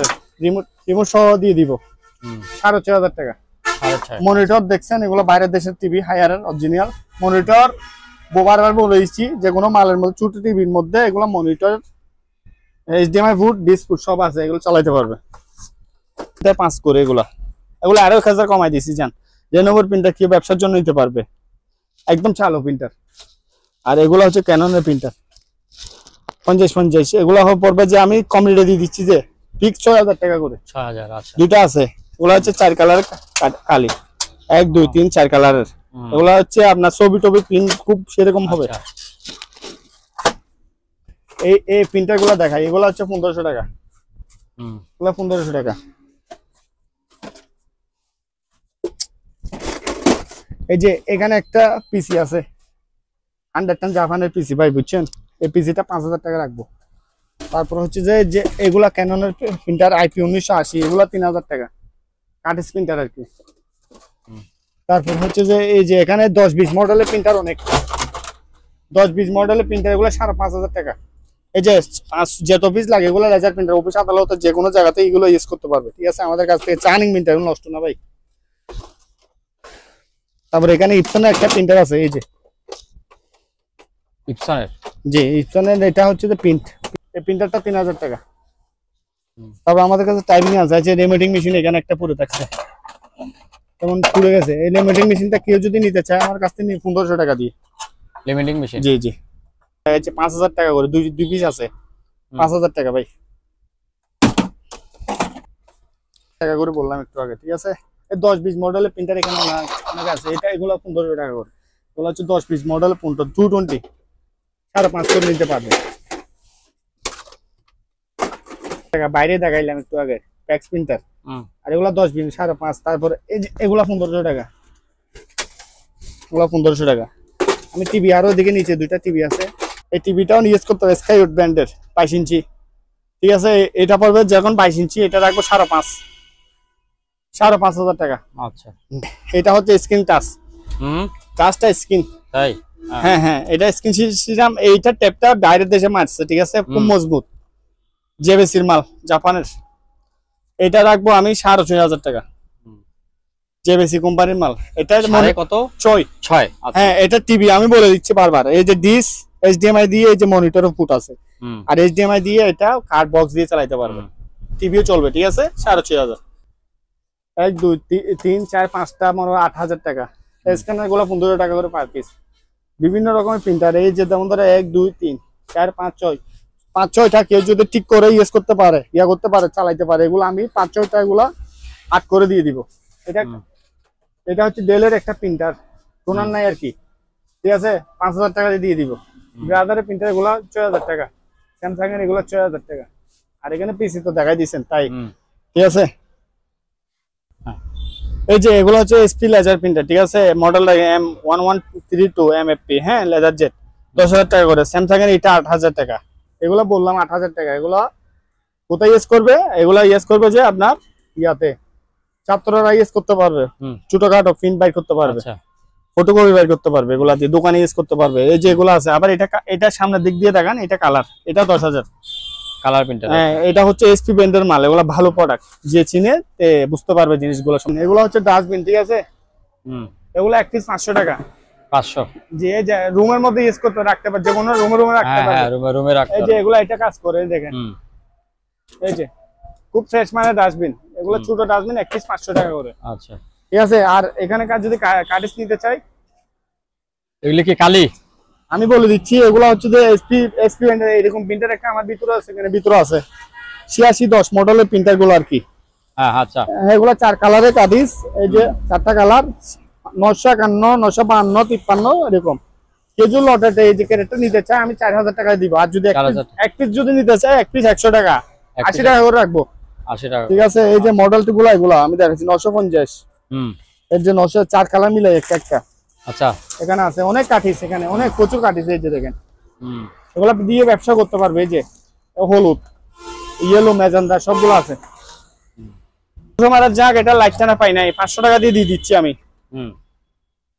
[SPEAKER 1] রিমোট সহ দিয়ে দিব 6500 টাকা। মনিটর দেখছেন, এগুলো বাইরের দেশের টিভি, হায়ার অরিজিনাল মনিটর। বারবার বলে দিচ্ছি, যে কোনো মালের মধ্যে ছোট টিভির মধ্যে এগুলো মনিটর, এইচডিএমআই পুট, ডিসপুট সব আছে, এগুলো চালাইতে পারবে। এটা 5 করে এগুলা আরো 1000 কমাই দিছি জান। লেনোভোর প্রিন্টার কি ব্যবসার জন্য নিতে পারবে, একদম চালু প্রিন্টার। আর এগুলা হচ্ছে ক্যাননের প্রিন্টার 50 এগুলা হবে পড়বে যে আমি কম রেটে দিয়ে দিচ্ছি যে ঠিক 6000 টাকা করে।
[SPEAKER 2] 6000। আচ্ছা,
[SPEAKER 1] দুটো আছে, ওগুলা হচ্ছে 4 কালারের কালি, 1 2 3 4 কালারের। এগুলা হচ্ছে আপনার ছবি টবি প্রিন্ট খুব সেরকম হবে। এই প্রিন্টার গুলা দেখাই, এগুলা হচ্ছে 1500 টাকা। এগুলা 1500 টাকা। এই যে এখানে একটা পিসি আছে 100 টান জাপানের পিসি ভাই, বুঝছেন? এই পিসিটা 5000 টাকা রাখবো। তারপর হচ্ছে যে এগুলা ক্যাননের প্রিন্টার আইপি 1980, এগুলা 3000 টাকা কাটিস প্রিন্টার আর কি। তারপর হচ্ছে যে এই যে এখানে 10-20 মডেলের প্রিন্টার, অনেক 10-20 মডেলের প্রিন্টার, এগুলো 5500 টাকা। এই যে যত পিস লাগে এগুলো লেজার প্রিন্টার, অফিস আদালত যে কোনো জায়গাতে এগুলো ইউজ করতে পারবে, ঠিক আছে? আমাদের কাছ থেকে চার্নিং প্রিন্টার নষ্ট না ভাই। তারপর এখানে ইপসনের একটা প্রিন্টার আছে, এই যে
[SPEAKER 2] ইপসনের,
[SPEAKER 1] জি ইপসনের, এটা হচ্ছে যে প্রিন্ট, এই প্রিন্টারটা 3000 টাকা। তারপর আমাদের কাছে টাইপিং আছে, যে রেমিটিং মেশিন এখানে একটা পুরো থাকছে, যেমন পুড়ে গেছে। এই লেমিটিং মেশিনটা কেউ যদি নিতে চায় আমার কাছ থেকে 1500 টাকা দিয়ে।
[SPEAKER 2] লিমিটিং মেশিন,
[SPEAKER 1] জি জি, 5000 টাকা করে, দুই পিস আছে 5000 টাকা ভাই, টাকা করে বললাম একটু আগে, ঠিক আছে? এই 10-20 মডেলের প্রিন্টার এখানে অনেক আছে, এটা এগুলো 1500 টাকা করে। এগুলো হচ্ছে 10-20 মডেলের প্রিন্টার 220, 5.5 করে নিতে পারবে টাকা। বাইরে দেখাইলাম একটু আগে প্যাক্স প্রিন্টার, আর এগুলা 10-20 5.5। তারপরে এই যে এগুলা 1500 টাকা, এগুলা 1500 টাকা। আমি টিভি আরো দিকে নিচে দুইটা টিভি আছে, এই টিভিটাও ইউজ করতে হবে, স্কাইউড ব্র্যান্ডের 22 ইঞ্চি, ঠিক আছে? এটা পড়বে যখন 22 ইঞ্চি, এটা রাখবো 5,500 টাকা।
[SPEAKER 2] আচ্ছা,
[SPEAKER 1] এটা হচ্ছে স্ক্রিন টাচ, টাচটা স্ক্রিন,
[SPEAKER 2] তাই?
[SPEAKER 1] হ্যাঁ হ্যাঁ, এটা স্ক্রিন সিস্টেম। এইটা টেপটা বাইরের দেশে মারছে, ঠিক আছে? খুব মজবুত, জেবেসির মাল, জাপানের। এটা রাখবো আমি 6500 টাকা, জেবেসি কোম্পানির মাল। এটা
[SPEAKER 2] কত? 6।
[SPEAKER 1] হ্যাঁ, এটা টিভি আমি বলে দিচ্ছি বারবার, এই যে ডিস এইচডিএমআই দিয়ে, এই যে মনিটর ফুট আছে, আর এইচডিএমআই দিয়ে এটা কার্ড বক্স দিয়ে চালাতে পারবে, টিভিও চলবে, ঠিক আছে? 6500। 1 2 3 4 5টা মনে 8000 টাকা। স্ক্যানার গুলো 1500 টাকা করে পার পিস। বিভিন্ন রকমের প্রিন্টার, এই যে যেমন ধরো 1 2 3 4 5 6, 5-6টা কেউ যদি ঠিক করে ইউজ করতে পারে, করতে পারে, চালাইতে পারে, এগুলো আমি 5-6টা এগুলা 8 করে দিয়ে দিব। এটা হচ্ছে ডেলের একটা প্রিন্টার, টোনার নাই আর কি, ঠিক আছে? 5000 টাকা দিয়ে দিব। ব্রাদারের প্রিন্টার এগুলা 6000 টাকা, স্যামসাং এর এগুলা 6000 টাকা। আর এখানে পিসি তো দেখাই দিয়েছেন, তাই ঠিক আছে? এই যে এগুলো হচ্ছে এসপি লেজার প্রিন্টার, ঠিক আছে? মডেলটা M1132 MFP, হ্যাঁ, লেজার জেট, 10000 টাকা করে। স্যামসাং এর এটা 8000 টাকা। এগুলা বললাম 8000 টাকা। এগুলা কোথায় ইউজ করবে? এগুলা ইউজ করবে যে আপনার ইয়াতে ছাত্ররা ইউজ করতে পারবে, ছোটখাটো প্রিন্ট বাইর করতে পারবে, ফটোকপি বাইর করতে পারবে, এগুলা দিয়ে দোকানে ইউজ করতে পারবে। এই যে এগুলো আছে। আবার এটা সামনের দিক দিয়ে দেখান, এটা কালার, এটা 10000
[SPEAKER 2] কালার প্রিন্টার।
[SPEAKER 1] হ্যাঁ, এটা হচ্ছে এসপি ব্র্যান্ডের মাল, এগুলা ভালো প্রোডাক্ট, যে চিনে বুঝতে পারবে জিনিসগুলো। এগুলো হচ্ছে ডাস্টবিন, ঠিক আছে? এগুলো এক পিস 500 টাকা।
[SPEAKER 2] 500,
[SPEAKER 1] যে রুমের মধ্যে ইউজ করতে রাখতে পারবে, যে কোনো রুমে রাখতে পারবে।
[SPEAKER 2] হ্যাঁ, রুমে রাখতে।
[SPEAKER 1] এই যে এগুলো এটা কাজ করে, দেখেন, এই যে খুব ফ্রেশ মানে ডাস্টবিন, এগুলো ছোট ডাস্টবিন, এক পিস 500 টাকা করে।
[SPEAKER 2] আচ্ছা,
[SPEAKER 1] ঠিক আছে? আর এখানে যদি কাটিস নিতে চাই,
[SPEAKER 2] এগুলি কি কালি?
[SPEAKER 1] আমি বলে দিচ্ছি, এগুলো হচ্ছে যে এসপি ব্র্যান্ডের এরকম প্রিন্টার একটা আমার ভিতরে আছে, এখানে ভিতরে আছে 8610 মডেলের প্রিন্টার গুলো আর কি।
[SPEAKER 2] হ্যাঁ, আচ্ছা,
[SPEAKER 1] এগুলো 4 কালারের কাটিস, এই যে 4টা কালার, 951 952 53 এরকম। কেজু লটেতে এই যে ক্যারেক্টার নিতে চাই আমি 4000 টাকা দিব। আর যদি এক পিস যদি নিতে চাই, এক পিস 100 টাকা, 80 টাকা করে রাখবো।
[SPEAKER 2] 80 টাকা, ঠিক
[SPEAKER 1] আছে? এই যে মডেল গুলো এগুলো আমি দেখাচ্ছি 950, এর যে 900 4 কালার মিলে একটা। আচ্ছা, এখানে আছে অনেক কাঠিস, এখানে অনেক প্রচুর কাঠিস, এই যে দেখেন, এগুলো দিয়ে ব্যবসা করতে পারবে। এই যে হলুদ, ইয়েলো, ম্যাজেন্ডা সবগুলো আছে। যাক, এটা লাইট টানা পাই নাই, 500 টাকা দিয়ে দিচ্ছি আমি।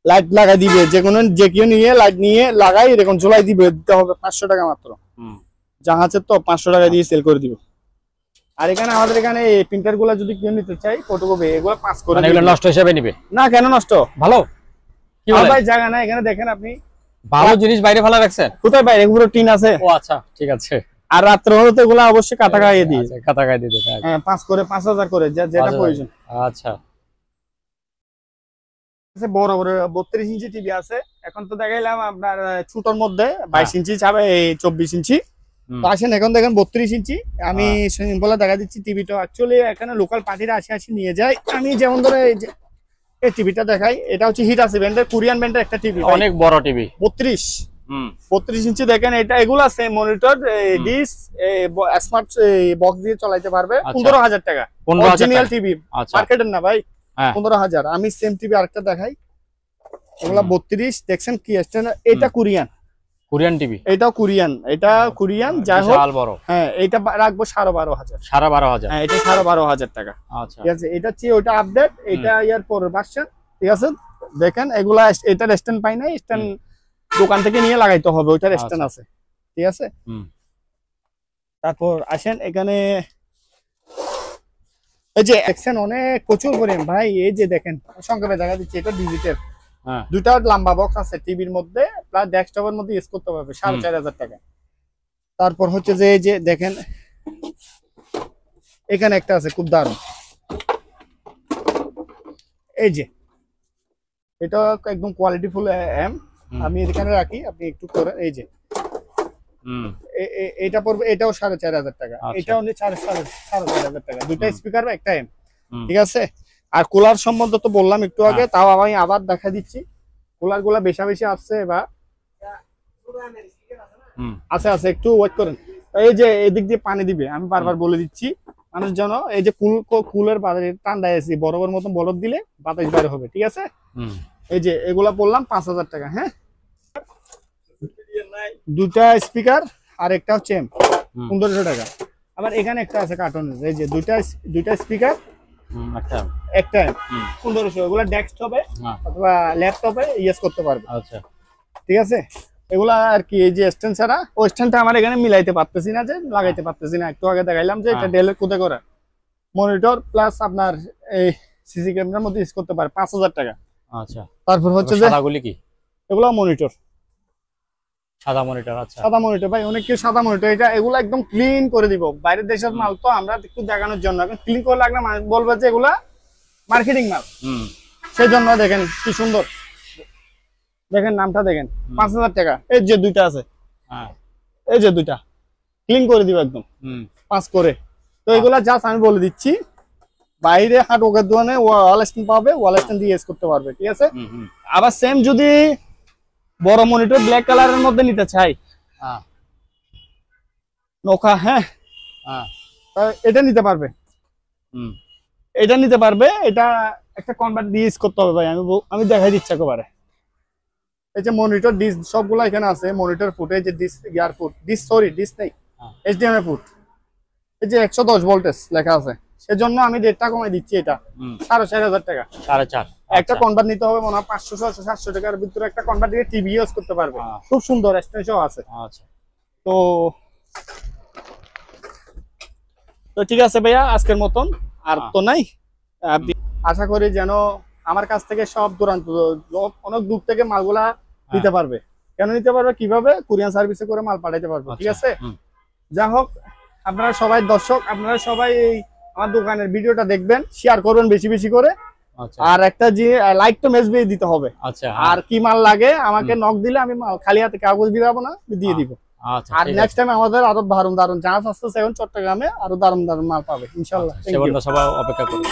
[SPEAKER 1] লাইট লাগাই দিবে, যে কেউ নিয়ে লাইট নিয়ে লাগাই, এরকম ঝোলাই দিবে, দিতে হবে 500 টাকা মাত্র। জাহাজের তো 500 টাকা দিয়ে সেল করে দিব। আর এখানে আমাদের এখানে এই প্রিন্টার গুলা যদি কেউ নিতে চাই, ফটোকপি, এগুলো 5 করে।
[SPEAKER 2] মানে এগুলো নষ্ট হিসেবে নিবে
[SPEAKER 1] না? কেন নষ্ট? ভালো,
[SPEAKER 2] কি বলে
[SPEAKER 1] ভাই, জায়গা না এখানে, দেখেন আপনি
[SPEAKER 2] ভালো জিনিস বাইরে ফেলা রাখছেন।
[SPEAKER 1] কোথায় বাইরে? পুরো টিন আছে।
[SPEAKER 2] ও আচ্ছা, ঠিক আছে।
[SPEAKER 1] আর রাত্রে হলে তো এগুলো অবশ্যই কাটা গায়ে দিই।
[SPEAKER 2] কাটা গায়ে দিয়ে দেন।
[SPEAKER 1] হ্যাঁ 5 করে 5000 করে যেটা প্রয়োজন।
[SPEAKER 2] আচ্ছা
[SPEAKER 1] বড় বড় 32 ইঞ্চি টিভি আছে। এখন তো দেখাইলাম আপনার ছোটর মধ্যে 22 ইঞ্চি চাবে, এই 24 ইঞ্চি। তো আসেন এখন দেখেন 32 ইঞ্চি। আমি সিম্পল দেখা দিচ্ছি টিভিটা। অ্যাকচুয়ালি এখানে লোকাল পার্টিরা আসি নিয়ে যায়। আমি যেমন ধরে এই টিভিটা দেখাই, এটা হচ্ছে হিটাচি ব্র্যান্ডের, কোরিয়ান ব্র্যান্ডের একটা টিভি,
[SPEAKER 2] অনেক বড় টিভি
[SPEAKER 1] 32 ইঞ্চি। দেখেন এটা এগুলা same monitor, dish, smart box দিয়ে চালাতে পারবে। 15000 টাকা অরিজিনাল টিভি, মার্কেটের না ভাই। 15000। আমি সেম টিভি আরেকটা দেখাই, ওগুলা 32 দেখছেন কি স্ট্যান্ড। এটা কোরিয়ান
[SPEAKER 2] টিভি,
[SPEAKER 1] এটাও কোরিয়ান, এটা কোরিয়ান যাই হোক। হ্যাঁ এটা রাখবো 12500।
[SPEAKER 2] 12500,
[SPEAKER 1] হ্যাঁ এটা 12500 টাকা।
[SPEAKER 2] আচ্ছা
[SPEAKER 1] ঠিক আছে, এটা চেয়ে ওটা আপডেট, এটা ইয়ার পরের ভার্সন। ঠিক আছে, দেখেন এগুলা এটার স্ট্যান্ড পাই নাই, স্ট্যান্ড দোকান থেকে নিয়ে লাগাইতে হবে, ওইটার স্ট্যান্ড আছে। ঠিক আছে, তারপর আসেন এখানে এই যে দেখছেন অনেক প্রচুর পরিমাণ ভাই। এই যে দেখেন সংক্ষেপে দেখা দিচ্ছে, এটা ডিজিটাল, দুটা লম্বা বক্স আছে টিভির মধ্যে, প্লাস ডেস্কটপের মধ্যে ইউজ করতে পারবে 4500 টাকা। তারপর হচ্ছে যে এই যে দেখেন এখানে একটা আছে খুব দারুণ, এই যে এটা একদম কোয়ালিটি ফুল এম। আমি এখানে রাখি, আপনি একটু করেন। এই যে এটা পড়বে, এটাও 4500 টাকা, এটাও 4500 টাকা। দুটা স্পিকার একটা এম। ঠিক আছে, আর কুলার সম্বন্ধে তো বললাম একটু আগে, তাও আমি আবার দেখা দিচ্ছি। কুলার গুলা বেশি আসছে বা আছে, একটু ওয়েট করেন। এই যে এদিক দিয়ে পানি দিবে, আমি বারবার বলে দিচ্ছি মানুষ যেন। এই যে কুলের বাজারে ঠান্ডায় আছে, বরফের মতন বরফ দিলে বাতাস বাইরে হবে। ঠিক আছে, এই যে এগুলা বললাম 5000 টাকা। হ্যাঁ, দুটা স্পিকার আর একটা হচ্ছে এম, 1500 টাকা। আবার এখানে একটা আছে কার্টুনের, এই যে দুইটা স্পিকার একটা এম, 1500। এগুলা ডেস্কটপে অথবা ল্যাপটপে ইউজ করতে পারবে। আচ্ছা ঠিক আছে, এগুলা আর কি। এই যে স্ট্যান্ড ছাড়া, ওই স্ট্যান্ডটা আমার এখানে মিলাইতে পারতেছি না, যে লাগাইতে পারতেছি না। একটু আগে দেখাইলাম যে এটা ডেলের কোথায় করা মনিটর প্লাস আপনার এই সিসি ক্যামেরার মধ্যে ইউজ করতে পারে, 5000 টাকা। আচ্ছা, তারপর হচ্ছে যে কি এগুলা মনিটর, সাদা মনিটর। আচ্ছা, সাদা মনিটর ভাই, অনেকে সাদা মনিটর। এটা এগুলা একদম ক্লিন করে দিব, বাইরের দেশের মাল তো, আমরা একটু দেখানোর জন্য। ক্লিন করে লাগলে মানুষ বলবে যে এগুলা মার্কেটিং মাল, সেই জন্য। দেখেন কি সুন্দর, দেখেন নামটা দেখেন, 5000 টাকা। এই যে দুইটা আছে, এই যে দুইটা ক্লিন করে দিব একদম 5 করে। তো এগুলা জাস্ট আমি বলে দিচ্ছি, বাইরে হার্ডওয়্যারের দোকানে ওয়াল স্ট্যান্ড পাবে, ওয়াল স্ট্যান্ড দিয়ে ইউজ করতে পারবে। ঠিক আছে, আবার সেম যদি বড় মনিটর ব্ল্যাক কালারের মধ্যে নিতে চাই, নোকা, হ্যাঁ এটা নিতে পারবে, এটা নিতে পারবে। এটা একটা কনভার্ট দিয়ে ইউজ করতে হবে ভাই, আমি দেখাই দিচ্ছি একেবারে। এই যে মনিটর ডিস সবগুলো এখানে আছে, মনিটর ফুটে যে ডিস ইয়ার ফুট ডিস, সরি ডিস নেই, এইচডিএমআই ফুট। এই যে 110 ভোল্টেজ লেখা আছে, সেজন্য আমি রেটটা কমাই দিচ্ছি। এটা 4500 টাকা, 4.5। একটা কনভার্ট নিতে হবে মনে হয় 500 600 700 টাকার ভিতরে। একটা কনভার্ট দিয়ে টিভি ইউজ করতে পারবে, খুব সুন্দর এক্সটেনশন আছে। আচ্ছা, তো ঠিক আছে ভাইয়া, আজকের মতন আর তো নাই। আশা করি যেন আমার কাছ থেকে সব দূরান্ত অনেক দূর থেকে মালগুলা নিতে পারবে। কেন নিতে পারবে, কিভাবে, কোরিয়ান সার্ভিসে করে মাল পাঠাইতে পারবে। ঠিক আছে, যা হোক, আপনারা সবাই দর্শক, আপনারা সবাই এই আমার দোকানের ভিডিওটা দেখবেন, শেয়ার করবেন বেশি করে। আর একটা যে লাইক তো মেসেজ দিতে হবে। আচ্ছা, আর কি মাল লাগে আমাকে নক দিলে আমি খালি হাতে কাগজ দিলাম না, দিয়ে দিব। আর নেক্সট টাইম আমাদের আরো দারুন জাহাজ আসতেছে এখন চট্টগ্রামে, আরো দারুন মাল পাবে ইনশাআল্লাহ। সবাই অপেক্ষা করুন।